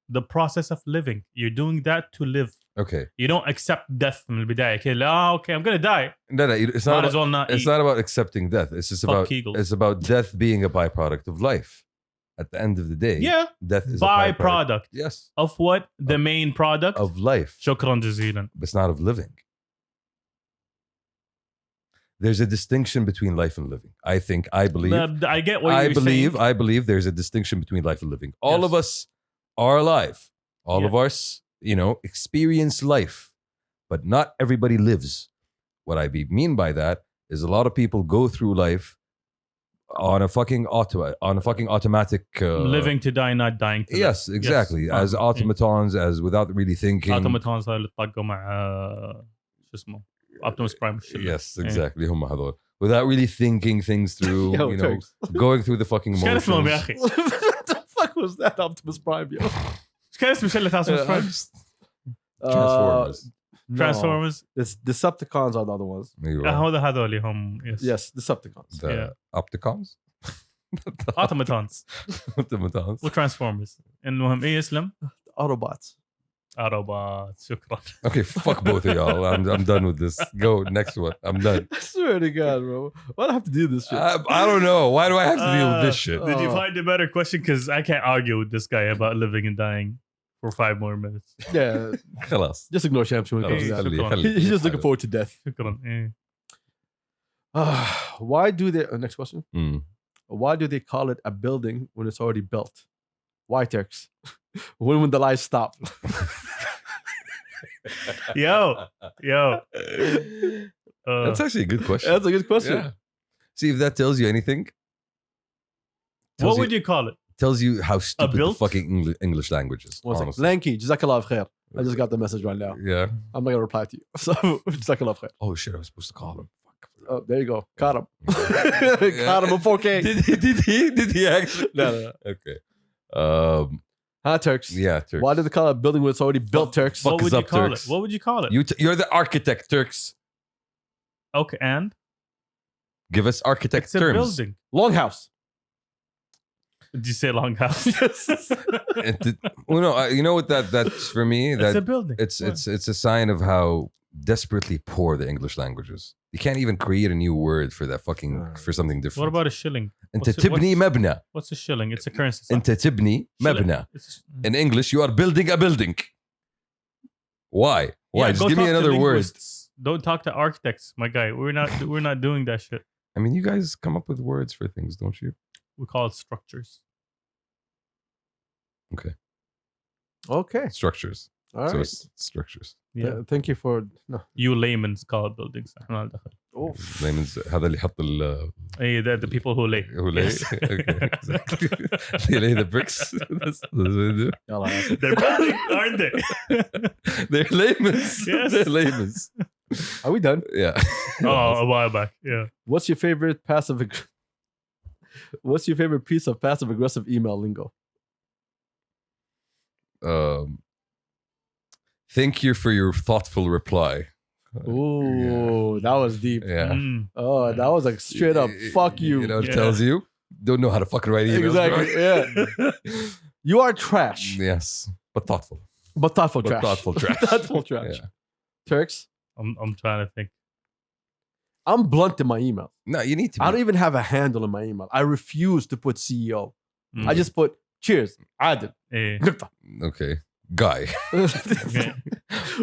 the process of living. You're doing that to live. Okay. You don't accept death من البداية. Okay, okay, I'm gonna die. No. It's Might not. as well not It's eat. not about accepting death. It's just Fuck about. Kegels. It's about death being a byproduct of life. At the end of the day. Yeah. Death is a byproduct. Byproduct Yes. of what? The main product Of life. شكرا جزيلا. But it's not of living. There's a distinction between life and living. I believe. I get what you're saying. I believe there's a distinction between life and living. All Yes. of us are alive. All Yeah. of us, experience life, but not everybody lives. What I mean by that is a lot of people go through life on a fucking automatic living to die, not dying to live. Yes, exactly. Yes. As automatons, as without really thinking. automatons اللي طقوا مع شو اسمه Optimus Prime. Yes, exactly. هم هذول. Without really thinking things through, Yo, thanks. going through the fucking ايش كان اسمهم يا motions. اخي؟ What the fuck was that Optimus Prime, yo? ايش كان اسم شلة Optimus Prime؟ Transformers. No. Transformers. The Decepticons are the other ones. أيوة. هذول هم Yes, Decepticons. The Yeah. Opticons. Automatons Automatons. وترانسفورمرز. المهم ايه اسلم؟ Autobots. Autobots. شكرا. Okay, fuck both of y'all. I'm done with this. Go next one. I'm done. I swear to God, bro. Why do I have to do this shit? I don't know. Why do I have to deal with this shit? Did you Oh. find a better question? Because I can't argue with this guy about living and dying for 5 more minutes. Yeah, خلاص. just ignore Shams when it comes to that. خلي- He's just looking forward to death. شكرا. إيه. Why do they? Next question. Mm. Why do they call it a building when it's already built? Why, Turks? When the lies stop? Yo. That's actually a good question. That's a good question. Yeah. See if that tells you anything. What would you call it? Tells you how stupid the built? fucking English language is. One second. Honestly. Lanky, Jazakallah khair. I just got the message right now. Yeah. I'm not gonna reply to you. So Jazakallah khair. Oh shit! I was supposed to call him. Fuck. Oh, there you go. Caught him. Yeah. Caught him in 4K. Did he actually? No. Okay. Huh, Turks? Yeah, Turks. Why did they call it a building when it's already built, Turks? Fuck What is would you up, call Turks? it? What would you call it? You're the architect, Turks. Okay, and Give us architect it's a terms. building. Longhouse. Did you say longhouse? Well, no, you know what that's for me. It's a That building. it's a sign of how desperately poor the English language is. You can't even create a new word for that fucking for something different. What about a shilling? أنت what's it- تبني مبنى. What's a shilling? It's a currency. صح? أنت تبني Shilling. مبنى. It's- In English, you are building a building. Why? Why? Yeah, Just go give me talk to another word. linguists. Don't talk to architects, my guy. We're not doing that shit. I mean, you guys come up with words for things, don't you? We call it structures. Okay. Structures. All So right. it's structures. Yeah. Thank you for. No. You laymen's call it buildings. إحنا ما دخل. Oh. Layman's هذا اللي يحط ال Hey, the people who lay. who lay. Yes. Okay, exactly. They lay the bricks. That's what they do. Yalla, that's it. They're building, aren't they? They're layman's. Yes. They're layman's. Are we done? Yeah. Oh, a while back. Yeah. What's your favorite What's your favorite piece of passive aggressive email lingo? Thank you for your thoughtful reply. Ooh, that was deep. Yeah. Mm. Oh, that was like straight up. Fuck you. You know what it Yeah. tells you? Don't know how to fucking write emails. Exactly. bro. Yeah. You are trash, Yes. But thoughtful. but thoughtful But trash. thoughtful trash. Thoughtful trash. Yeah. Turks, I'm trying to think. I'm blunt in my email. No, you need to be. I don't even have a handle in my email. I refuse to put CEO. Mm. I just put cheers. Adil. Eh, Okay. Guy. okay.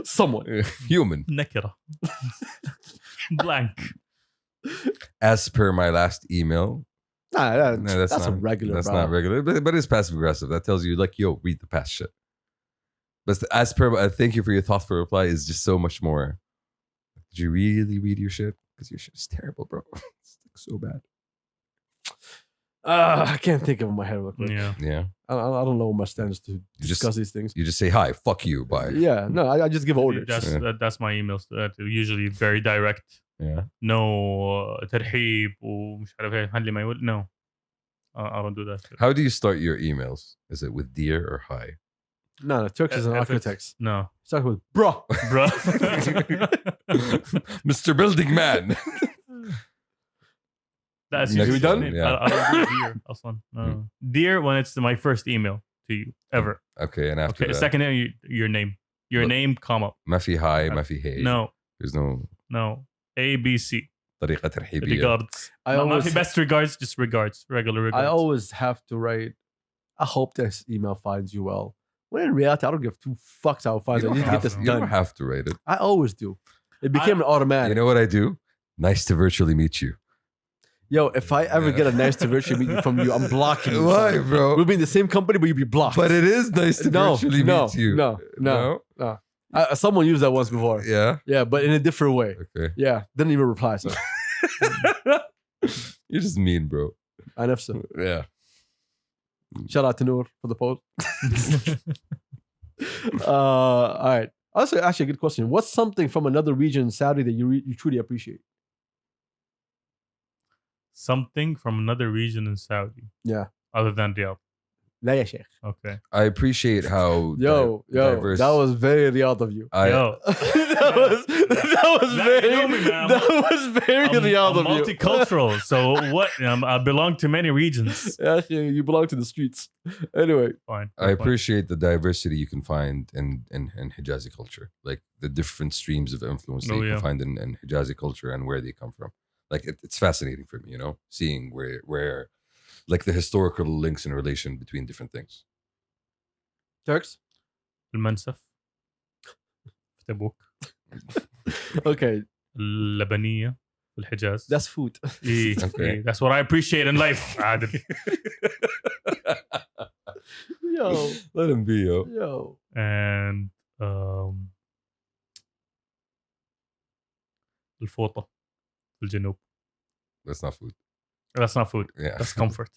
Someone. Human. Nakira. Blank. As per my last email. Nah, No, that's a not, regular. That's bro. not regular. But it's passive aggressive. That tells you, like, yo, read the past shit. But as per, thank you for your thoughtful reply is just so much more. Did you really read your shit? Because your shit is terrible, bro. It's so bad. I can't think of it in my head real quick. Yeah. Yeah. I don't know my standards to just- discuss these things. You just say hi, fuck you, bye. Yeah, no, I just give orders. That's my emails. Usually very direct. Yeah. No ترحيب ومش عارف ايه هنلي ما يقول. No. I don't do that shit. How do you start your emails? Is it with dear or hi? No, Turks is an If it's- architect. No. Start with bro. Bro. Mr. Building Man. That's Next usually one, the name. yeah. I don't do dear. أصلاً. No. Dear when it's my first email to you ever. Okay, and after Okay. that. Second name, your name. Your What? name, comma. ما في hi, ما في hey. No. There's no No. A, B, C. طريقة ترحيبية. Regards. I ما always, في best regards, just regards. Regular regards. I always have to write. I hope this email finds you well. When in reality, I don't give two fucks how it finds. I need to get this you don't done. have to write it. I always do. It became an automatic. You know what I do? Nice to virtually meet you. Yo, if I ever get a nice to virtually meet you from you, I'm blocking you. Why, son. bro? We'll be in the same company, but you'll be blocked. But it is nice to virtually meet you. No. Someone used that once before. Yeah. Yeah, but in a different way. Okay. Yeah, didn't even reply. So You're just mean, bro. I never said. Yeah. Shout out to Noor for the post. All right. Also, actually, a good question. What's something from another region in Saudi that you truly appreciate? Something from another region in Saudi. Yeah. Other than Riyadh. لا يا شيخ. Okay. I appreciate how Yo, diverse. that was very Riyadh of you. Yo. that was Now very, you know me, man. that was very Riyadh I'm of you. multicultural. So what? I belong to many regions. Actually, you belong to the streets. Anyway, Fine. I appreciate the diversity you can find in Hijazi culture, like the different streams of influence that Oh, you yeah. can find in Hijazi culture and where they come from. Like it's fascinating for me, seeing where like the historical links in relation between different things. Turks. المنسف. تبوك. Okay, اللبنية. الحجاز. that's food. إيه. Okay. إيه. That's what I appreciate in life. عادل. Yo, Let him be, yo. yo. And الفوطة في الجنوب. That's not food. That's not food. Yeah. That's comfort.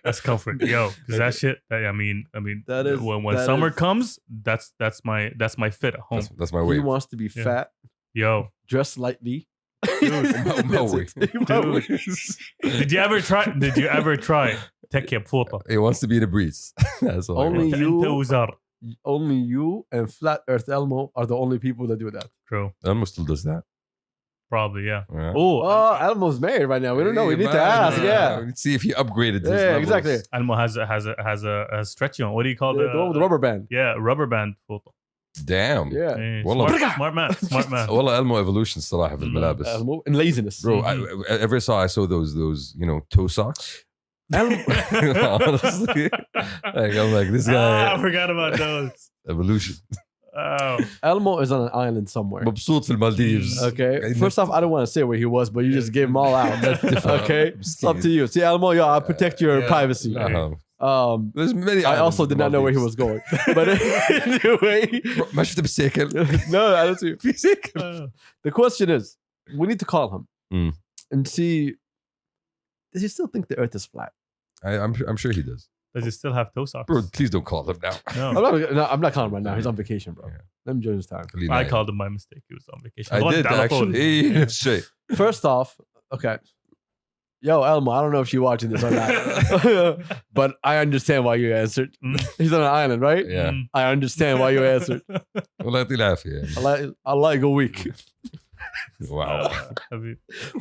That's comfort, yo. Because that shit. I mean, That is- when that summer is- comes, that's my fit at home. That's my He way. wants to be Yeah. fat, Yo, dress lightly. Maui. did you ever try? Tekke بفوطة. He wants to be in a breeze. That's all. Only أنت you- وزار. Only you and Flat Earth Elmo are the only people that do that. True. Elmo still does that. Probably, yeah. Yeah. Oh, Elmo's married right now. We don't know. We need to ask. Yeah. Let's see if he upgraded. His Yeah, levels. exactly. Almo has a stretchy on. What do you call The one with the rubber band. Yeah, rubber band فوطة. Damn. Yeah. Hey, والله. smart man. Smart man. والله Elmo evolution صراحة في الملابس. Elmo and laziness. Bro, I ever saw those toe socks. Elmo. Honestly, like I'm like this guy. I forgot about those. Evolution. Oh, Elmo is on an island somewhere. مبسوط في المالديفز. Okay. First off, I don't want to say where he was, but you just gave them all out. Okay. It's up to you. See, Elmo, yo, I'll protect your privacy. There's many. I also did not know where he was going. But anyway. ما شفته بالسيكل. No, I don't see. في سيكل. The question is, we need to call him Mm. and see, does he still think the earth is flat? I'm sure he does. does he still have toe socks? Bro, please don't call him now. No, I'm not calling him right now. He's on vacation, bro. Yeah. Let him enjoy his time. I called him by mistake. He was on vacation. I did actually. Hey, shit. First off, okay. Yo, Elmo, I don't know if you're watching this or not, but I understand why you answered. Mm. He's on an island, right? Yeah. I understand why you answered. والله يعطيه العافية. I like a week Wow.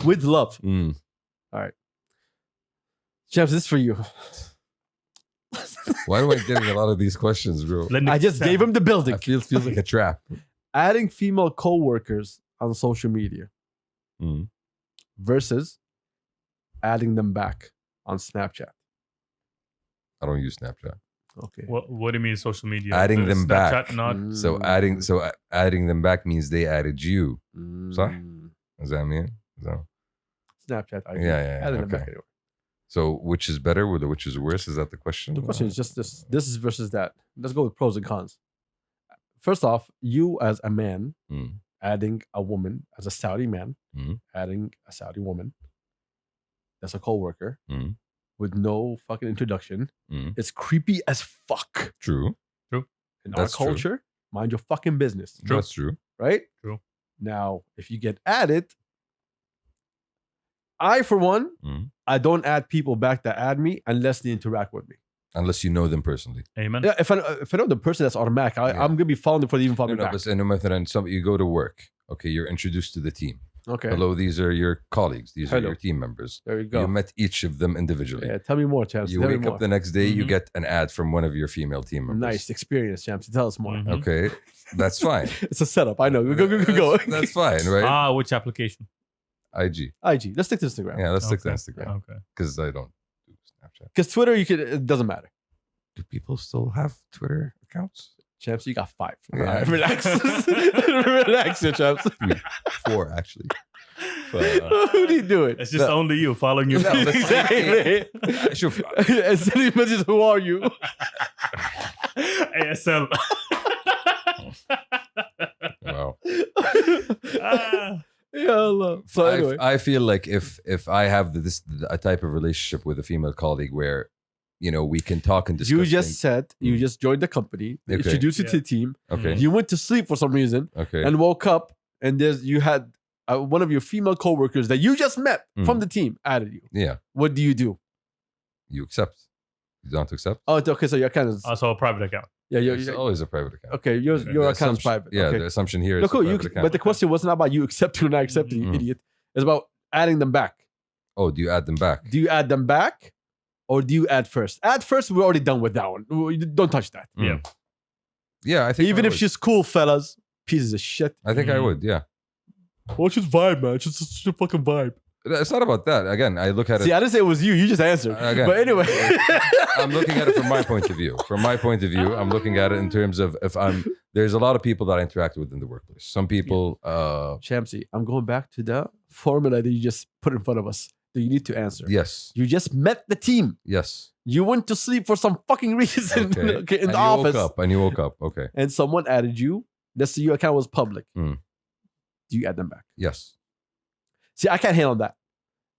with love. Mm. James, this is for you. Why am I getting a lot of these questions, bro? I just gave him the building. It feels like a trap. Adding female coworkers on social media Mm. versus adding them back on Snapchat. I don't use Snapchat. Okay. What do you mean social media? Adding them Snapchat back. Not So adding them back means they added you. صح? Mm. Does that mean? So, Snapchat. I yeah. Adding them Okay. back anyway. So which is better or which is worse? Is that the question? The question is just this. This is versus that. Let's go with pros and cons. First off, you as a man Mm. adding a woman as a Saudi man, Mm. adding a Saudi woman that's a coworker Mm. with no fucking introduction. Mm. It's creepy as fuck. True. In That's our true. culture, mind your fucking business. That's true. Right? True. Now, if you get added, I, for one, Mm. I don't add people back that add me unless they interact with me. Unless you know them personally. Amen. Yeah, if I know the person, that's automatic. Yeah. I'm gonna be following them before they even follow me back. But مثلا you go to work. Okay, you're introduced to the team. Okay. Hello, these are your colleagues. These are Hello. your team members. There you go. You met each of them individually. Yeah, tell me more, Champs. You Tell me wake more. up the next day, you Mhm. get an ad from one of your female team members. Nice experience, Champs. Tell us more. Mhm. Okay, that's fine. It's a setup. I know. Go. That's fine, right? Which application? IG. IG. Let's stick to Instagram. Yeah, let's stick to Okay. Instagram Okay. because I don't do Snapchat. Because Twitter, it doesn't matter. Do people still have Twitter accounts? Champs, you got 5. Yeah. All right, relax. Relax, here, Champs. 4 actually. What are you doing? It's just only you following your. No, that's- Exactly. شوف And send me messages, who are you? ASL. wow. Ah. Yeah, Allah. So anyway. I feel like if I have a type of relationship with a female colleague where we can talk and discuss. You just things. said you just joined the company, they Okay. introduced you to the team. Okay. You went to sleep for some reason Okay. and woke up, and you had one of your female coworkers that you just met from the team added you. Yeah. What do? You accept. You don't accept. Oh, okay. So your account is Also a private account. yeah. It's always a private account. Okay. Your The account is assumption- private. Yeah. Okay. The assumption here is No, cool. a private account. But the question was not about you accepting or not accepting, you Mhm. idiot. It's about adding them back. Oh, do you add them back? Do you add them back, or do you add first? Add first. We're already done with that one. Don't touch that. Mm. Yeah. Yeah, I think Even I if would. she's cool, fellas, pieces of shit. I think I Mhm. would. Yeah. What's just vibe, man? It's just a fucking vibe. It's not about that. Again, I look at See, it. I didn't say it was you. You just answered. Again, But anyway, I'm looking at it from my point of view. From my point of view, I'm looking at it in terms of there's a lot of people that I interact with in the workplace. Some people, Shamsi, I'm going back to the formula that you just put in front of us that you need to answer. yes, You just met the team. yes. You went to sleep for some fucking reason Okay. in And the you office, and you woke up. Okay. and someone added you. Let's say your account was public. Hmm. Do you add them back? Yes. See, I can't handle that.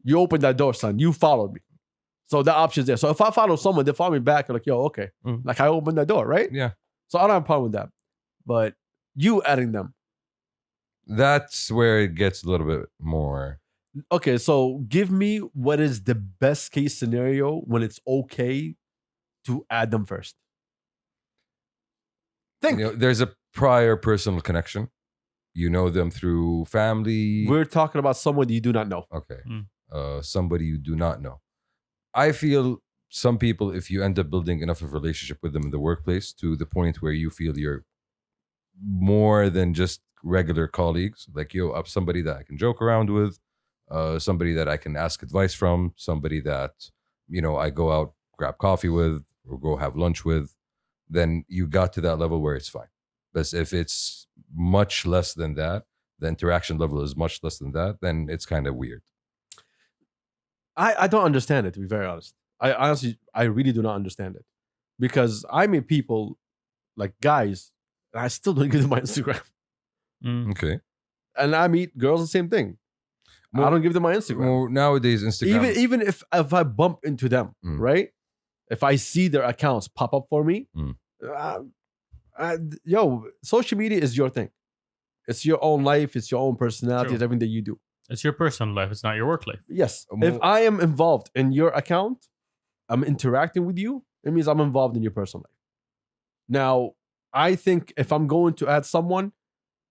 You opened that door, son. You followed me. So the option's there. So if I follow someone, they follow me back. I'm like, yo, okay. Mm. Like I opened that door, right? Yeah. So I don't have a problem with that. But you adding them. That's where it gets a little bit more. Okay, so give me what is the best case scenario when it's okay to add them first. Think. You know, there's a prior personal connection. You know them through family. We're talking about someone you do not know. Okay. Mm. Somebody you do not know. I feel some people, if you end up building enough of a relationship with them in the workplace to the point where you feel you're more than just regular colleagues, like I'm somebody that I can joke around with, somebody that I can ask advice from, somebody that, I go out, grab coffee with, or go have lunch with, then you got to that level where it's fine. But if it's much less than that, the interaction level is much less than that, then it's kind of weird. I don't understand it, to be very honest. I really do not understand it. Because I meet people, like guys, and I still don't give them my Instagram. Mm. Okay. And I meet girls, the same thing. I don't give them my Instagram. Well, nowadays, Instagram. Even if I bump into them, right? If I see their accounts pop up for me, social media is your thing. It's your own life. It's your own personality. True. It's everything that you do. It's your personal life. It's not your work life. Yes. If I am involved in your account, I'm interacting with you, it means I'm involved in your personal life. Now, I think if I'm going to add someone,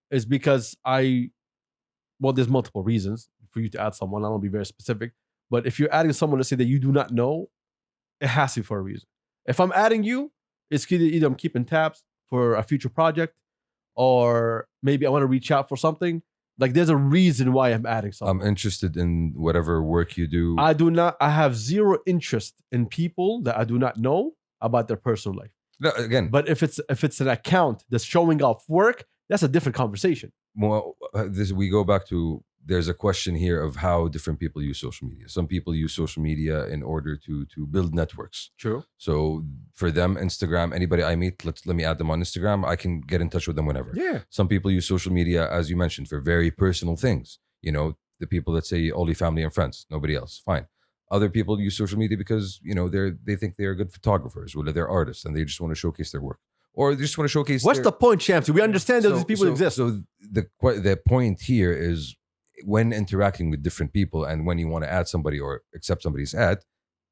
it's because there's multiple reasons for you to add someone. I don't be very specific. But if you're adding someone, let's say that you do not know, it has to be for a reason. If I'm adding you, it's either I'm keeping tabs for a future project, or maybe I want to reach out for something. Like there's a reason why I'm adding someone. I'm interested in whatever work you do. I have zero interest in people that I do not know about their personal life. No, again, But if it's an account that's showing off work, that's a different conversation. we go back to, there's a question here of how different people use social media. Some people use social media in order to build networks. True. So for them, Instagram, anybody I meet, let me add them on Instagram. I can get in touch with them whenever. Yeah. Some people use social media, as you mentioned, for very personal things. The people that say only family and friends, nobody else. Fine. Other people use social media because, they think they're good photographers, or they're artists, and they just want to showcase their work. Or they just want to showcase What's the point, champs? We understand that these people exist. So the point here is, when interacting with different people and when you want to add somebody or accept somebody's ad,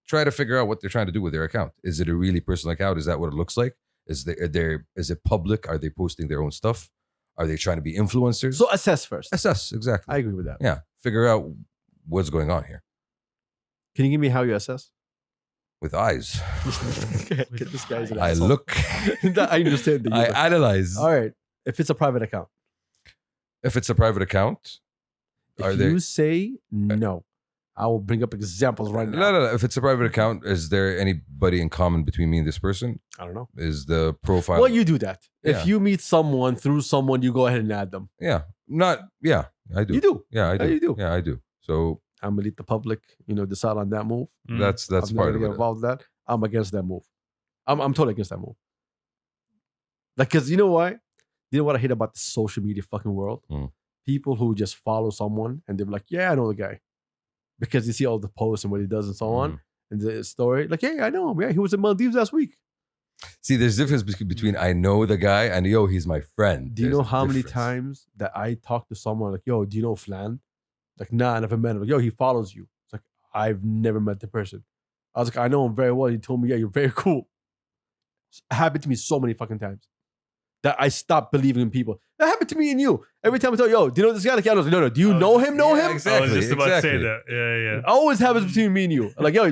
try to figure out what they're trying to do with their account. Is it a really personal account? Is that what it looks like? Is it public? Are they posting their own stuff? Are they trying to be influencers? So assess first. Assess, exactly. I agree with that. Yeah. Figure out what's going on here. Can you give me how you assess? With eyes. Get this guy's an I asshole. look. I understand that. I analyze. All right. If it's a private account. If it's a private account, If you say no, I will bring up examples right now. No. If it's a private account, is there anybody in common between me and this person? I don't know. Is the profile? Well, you do that. Yeah. If you meet someone through someone, you go ahead and add them. Yeah. I do. You do. Yeah, I do. You do. Yeah, I do. So I'm gonna let the public, decide on that move. Mm. that's I'm part not of gonna get it. involved with that. I'm against that move. I'm totally against that move. Like, cause you know why? You know what I hate about the social media fucking world? People who just follow someone and they're like, yeah, I know the guy. Because you see all the posts and what he does and so on. And the story, like, yeah, I know him. Yeah, he was in Maldives last week. See, there's difference between I know the guy and he's my friend. Do you know There's how many difference. times that I talk to someone like, yo, do you know Flan? Like, nah, I never met him. Like, yo, he follows you. It's like, I've never met the person. I was like, I know him very well. He told me, yeah, you're very cool. It happened to me so many fucking times that I stopped believing in people. That happened to me and you. Every time I tell you, yo, do you know this guy? Like, I was like, no. Do you know him? Know him? exactly. I was just about to say exactly. that. Yeah. It always happens between me and you. Like, yo,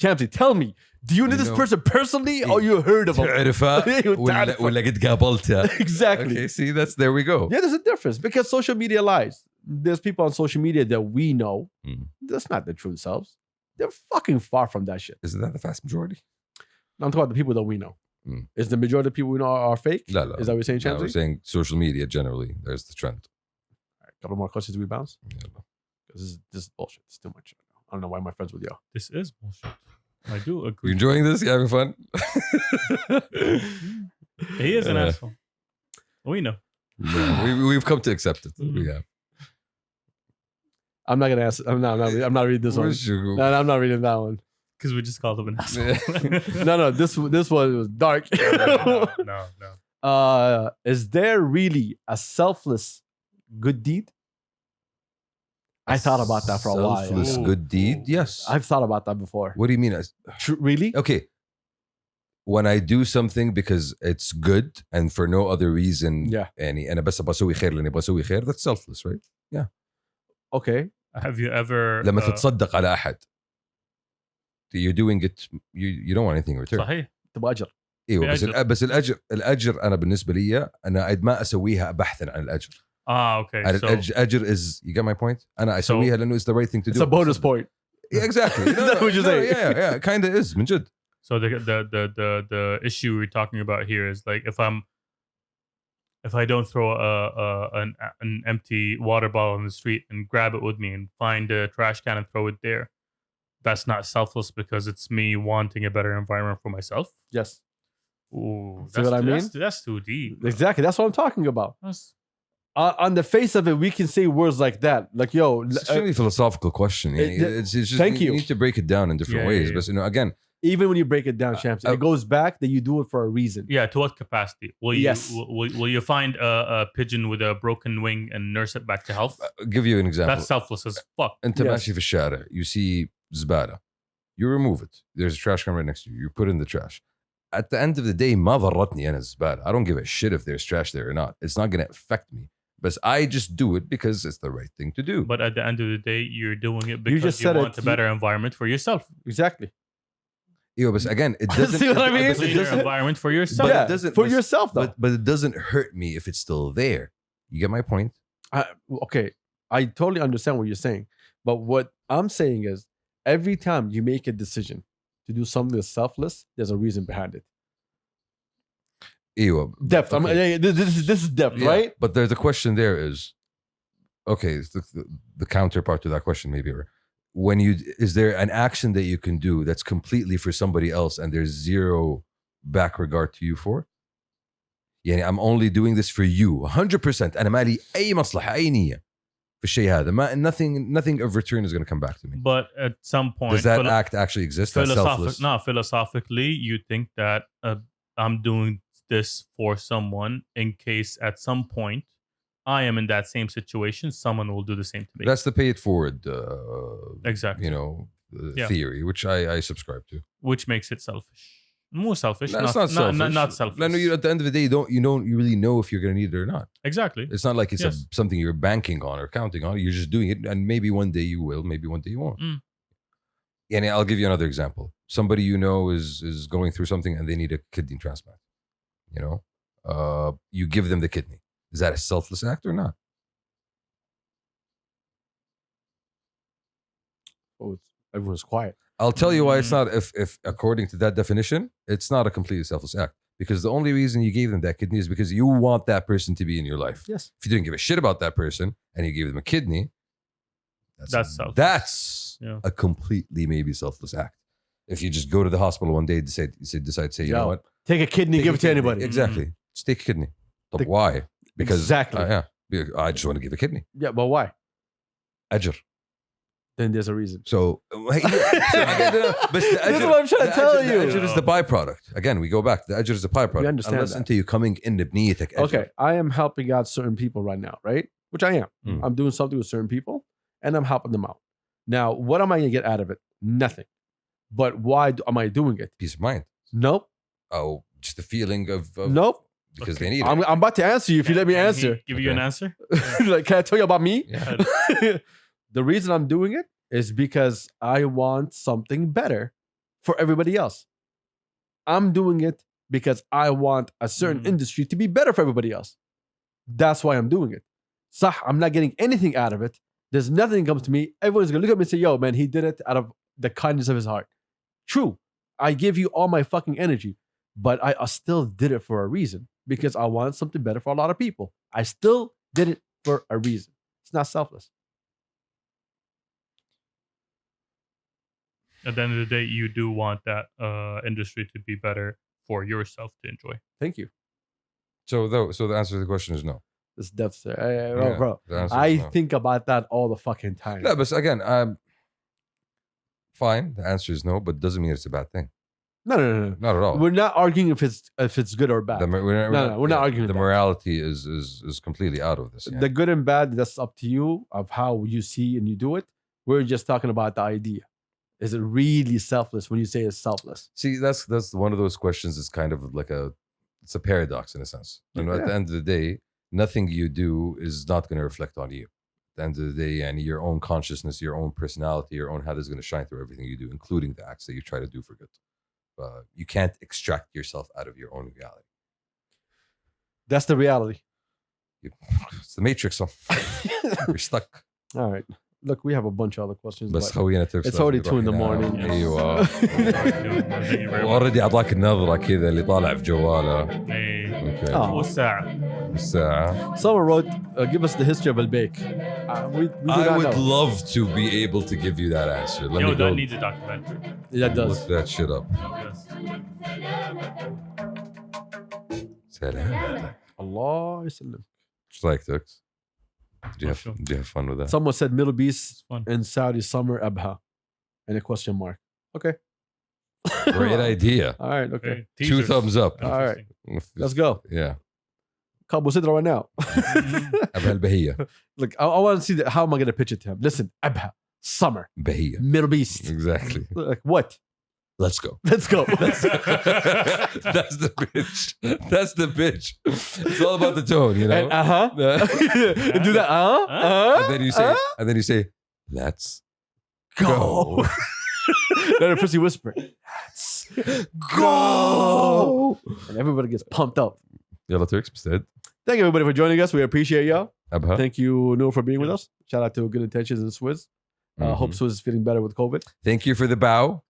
Champsy, tell me, do you know You this know- person personally or you heard of him? تعرفها ولا قد قابلتها. Exactly. Okay, see, there we go. Yeah, there's a difference because social media lies. There's people on social media that we know. That's not their true selves. They're fucking far from that shit. Isn't that the vast majority? I'm talking about the people that we know. Is the majority of people we know are fake? لا, لا. Is that what you're saying, No, Champsy? we're saying social media generally. There's the trend. All right, couple more questions. We bounce Yeah. because this is bullshit. It's too much. I don't know why my friends with y'all. This is bullshit. I do You agree. enjoying this? You having fun? He is an asshole. We know. Yeah, we've come to accept it. We have. I'm not gonna answer. I'm not reading this one. No, I'm not reading that one. Because we just called him an asshole. No. This one was dark. No. Is there really a selfless good deed? I thought about that for a while. Selfless good deed? Yes. I've thought about that before. What do you mean? Really? Okay. When I do something because it's good and for no other reason, Yeah. يعني أنا بس بسوي خير لأني بسوي خير, that's selfless, right? Okay. Have you ever لما تتصدق على أحد, you're doing it, you don't want anything in return. صحيح. تبغى أجر. ايوه بأجر. بس الاجر انا بالنسبه لي انا عاد ما اسويها بحثا عن الاجر. Okay. الاجر is, you get my point. انا اسويها لانه it's the right thing to do. It's a bonus point. Yeah, exactly. Is that what you're saying? Yeah, kind of is من جد. So the issue we're talking about here is like if I don't throw an empty water bottle in the street and grab it with me and find a trash can and throw it there, that's not selfless because it's me wanting a better environment for myself. Yes. Ooh, See what I mean? That's too deep. Bro. Exactly. That's what I'm talking about. That's- On the face of it, we can say words like that. Like, yo, It's a really philosophical question. It's just, thank you. You need to break it down in different Yeah, ways. yeah, But you know, again, even when you break it down, champs, it goes back that you do it for a reason. Yeah, to what capacity? Will you Yes. will you find a pigeon with a broken wing and nurse it back to health? I'll give you an example. That's selfless as fuck. انت Yes. ماشي في الشارع, you see زبالة, you remove it. There's a trash can right next to you. You put it in the trash. At the end of the day, ما ضرتني أنا الزبالة. I don't give a shit if there's trash there or not. It's not going to affect me. But I just do it because it's the right thing to do. But at the end of the day, you're doing it because just you said want it. a better environment for yourself. Exactly. Yeah, but again, it doesn't. See what I mean? A cleaner environment for yourself. But yeah, it doesn't- for but- yourself, though. But it doesn't hurt me if it's still there. You get my point? Okay, I totally understand what you're saying. But what I'm saying is every time you make a decision to do something that's selfless, there's a reason behind it. Ew. Depth. Okay. This is depth, Yeah, right? But the question there is, okay, it's the counterpart to that question maybe. Or when is there an action that you can do that's completely for somebody else and there's zero back regard to you for? يعني I'm only doing this for you 100%. أنا مالي أي مصلحة أي نية في الشيء هذا. Nothing of return is going to come back to me. But at some point, Does that act actually exist? That's selfless. Philosophically, you think that I'm doing this for someone in case at some point I am in that same situation, someone will do the same to me. That's the pay it forward, Exactly. you know, Yeah. theory, which I subscribe to. Which makes it selfish. More selfish. No, it's not selfish. Not selfish. No, at the end of the day, you don't really know if you're going to need it or not. Exactly. It's not like it's Yes. something you're banking on or counting on. You're just doing it, and maybe one day you will, maybe one day you won't. Mm. And I'll give you another example. Somebody you know is going through something and they need a kidney transplant. You know, you give them the kidney. Is that a selfless act or not? Oh, everyone's quiet. I'll tell you why it's not. If according to that definition, it's not a completely selfless act. Because the only reason you gave them that kidney is because you want that person to be in your life. Yes. If you didn't give a shit about that person and you gave them a kidney, That's selfless. That's Yeah. a completely maybe selfless act. If you just go to the hospital one day and decide to say, you know what? Take a kidney, Take give a it to kidney. anybody. Exactly. Just take a kidney. But Take- why? Because Exactly. I just want to give a kidney. Yeah, but why? Ajr. Then there's a reason. So, This is what I'm trying to tell you. The ajr is the byproduct. Again, we go back. The ajr is the byproduct. We understand Unless that. until you're coming in بنيتك ajr. Okay, I am helping out certain people right now, right? Which I am. Mm. I'm doing something with certain people and I'm helping them out. Now, what am I going to get out of it? Nothing. But why am I doing it? Peace of mind. Nope. Oh, just the feeling of Nope. because Okay. they need it. I'm about to answer you if you let me Can he answer. give you an Okay. answer? Like, can I tell you about me? Yeah. The reason I'm doing it is because I want something better for everybody else. I'm doing it because I want a certain Mm. industry to be better for everybody else. That's why I'm doing it. Sah, I'm not getting anything out of it. There's nothing that comes to me. Everyone's gonna look at me and say, yo, man, he did it out of the kindness of his heart. True. I give you all my fucking energy, but I still did it for a reason because I want something better for a lot of people. I still did it for a reason. It's not selfless. At the end of the day, you do want that industry to be better for yourself to enjoy. Thank you. So the answer to the question is no. This depth there. Yeah, Bro. the answer I is no. think about that all the fucking time. No, but again, fine. The answer is no, but doesn't mean it's a bad thing. No. Not at all. We're not arguing if it's good or bad. We're we're not arguing The that. morality is completely out of this. Yeah. The good and bad, that's up to you of how you see and you do it. We're just talking about the idea. Is it really selfless when you say it's selfless? See, that's one of those questions. It's kind of like it's a paradox in a sense. You know, at the end of the day, nothing you do is not going to reflect on you. At the end of the day, and your own consciousness, your own personality, your own head is going to shine through everything you do, including the acts that you try to do for good. You can't extract yourself out of your own reality. That's the reality. It's the matrix. So you're stuck. All right. Look, we have a bunch of other questions. بس but خوينا تركس it's already 2 in the morning. ايوه Thank you very much. اوريدي اعطاك النظره كذا اللي طالع في جواله. Hey. اوكي Oh. والساعة. الساعه. Someone wrote, give us the history of Al-Baik. We do I not would know. love to be able to give you that answer. Let Yo, me that go needs a documentary. That does. look that shit up. Yes. سلام. Allah يسلم. Just like Turks. Sure. Did you have fun with that? Someone said Middle East fun. and Saudi summer Abha. And a question mark. Okay. Great idea. All right. Okay. Okay. 2 Teasers. thumbs up. All right. Let's go. Yeah. Cabo Sidra right now. أبها البهية. Look, I want to see how am I going to pitch it to him. Listen, Abha, summer, بهية. Middle East. Exactly. Like what? Let's go. Let's go. That's the bitch. That's the bitch. It's all about the tone, you know. And do that. And then you say, let's go. go. Then a pussy whisper, let's go. And everybody gets pumped up. يلا Turks بستعد. Thank you everybody for joining us. We appreciate y'all. أبها. Thank you, Noor, for being with us. Shout out to Good Intentions and Swizz. Hope Swizz is feeling better with COVID. Thank you for the bow.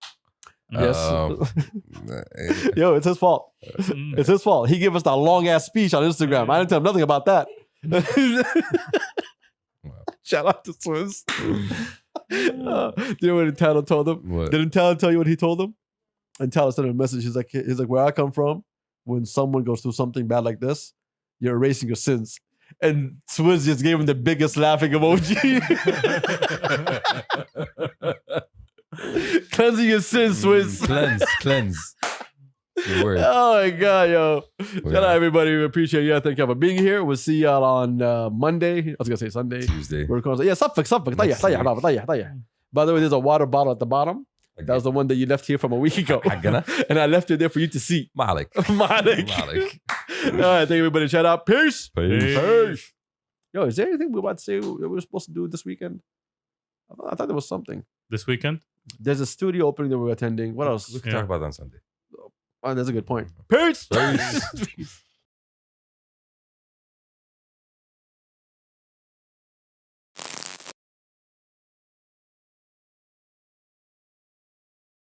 Yes. Um, Yo, it's his fault. Mm. It's his fault. He gave us that long ass speech on Instagram. I didn't tell him nothing about that. Shout out to Swizz. Do you know what Tyler told him? What? Didn't Tyler tell you what he told him? And Tyler sent him a message. He's like, where I come from, when someone goes through something bad like this, you're erasing your sins. And Swizz just gave him the biggest laughing emoji. Cleansing your sins, Swizz. Cleanse. Good word. Oh my God, yo. Yeah. Shout out everybody. We appreciate you. Thank you for being here. We'll see y'all on Monday. I was going to say Sunday. Tuesday. We're going to say, yeah, صفق. Next طيح. By the way, there's a water bottle at the bottom. That was the one that you left here from a week ago. حقنا. And I left it there for you to see. ما عليك. Malik. ما عليك. All right, thank you, everybody. Shout out. Peace. Peace. Yo, is there anything we about to say that we were supposed to do this weekend? I thought there was something. This weekend? There's a studio opening that we're attending. What else? We can Yeah. talk about that on Sunday. Oh, that's a good point. Peace. Peace.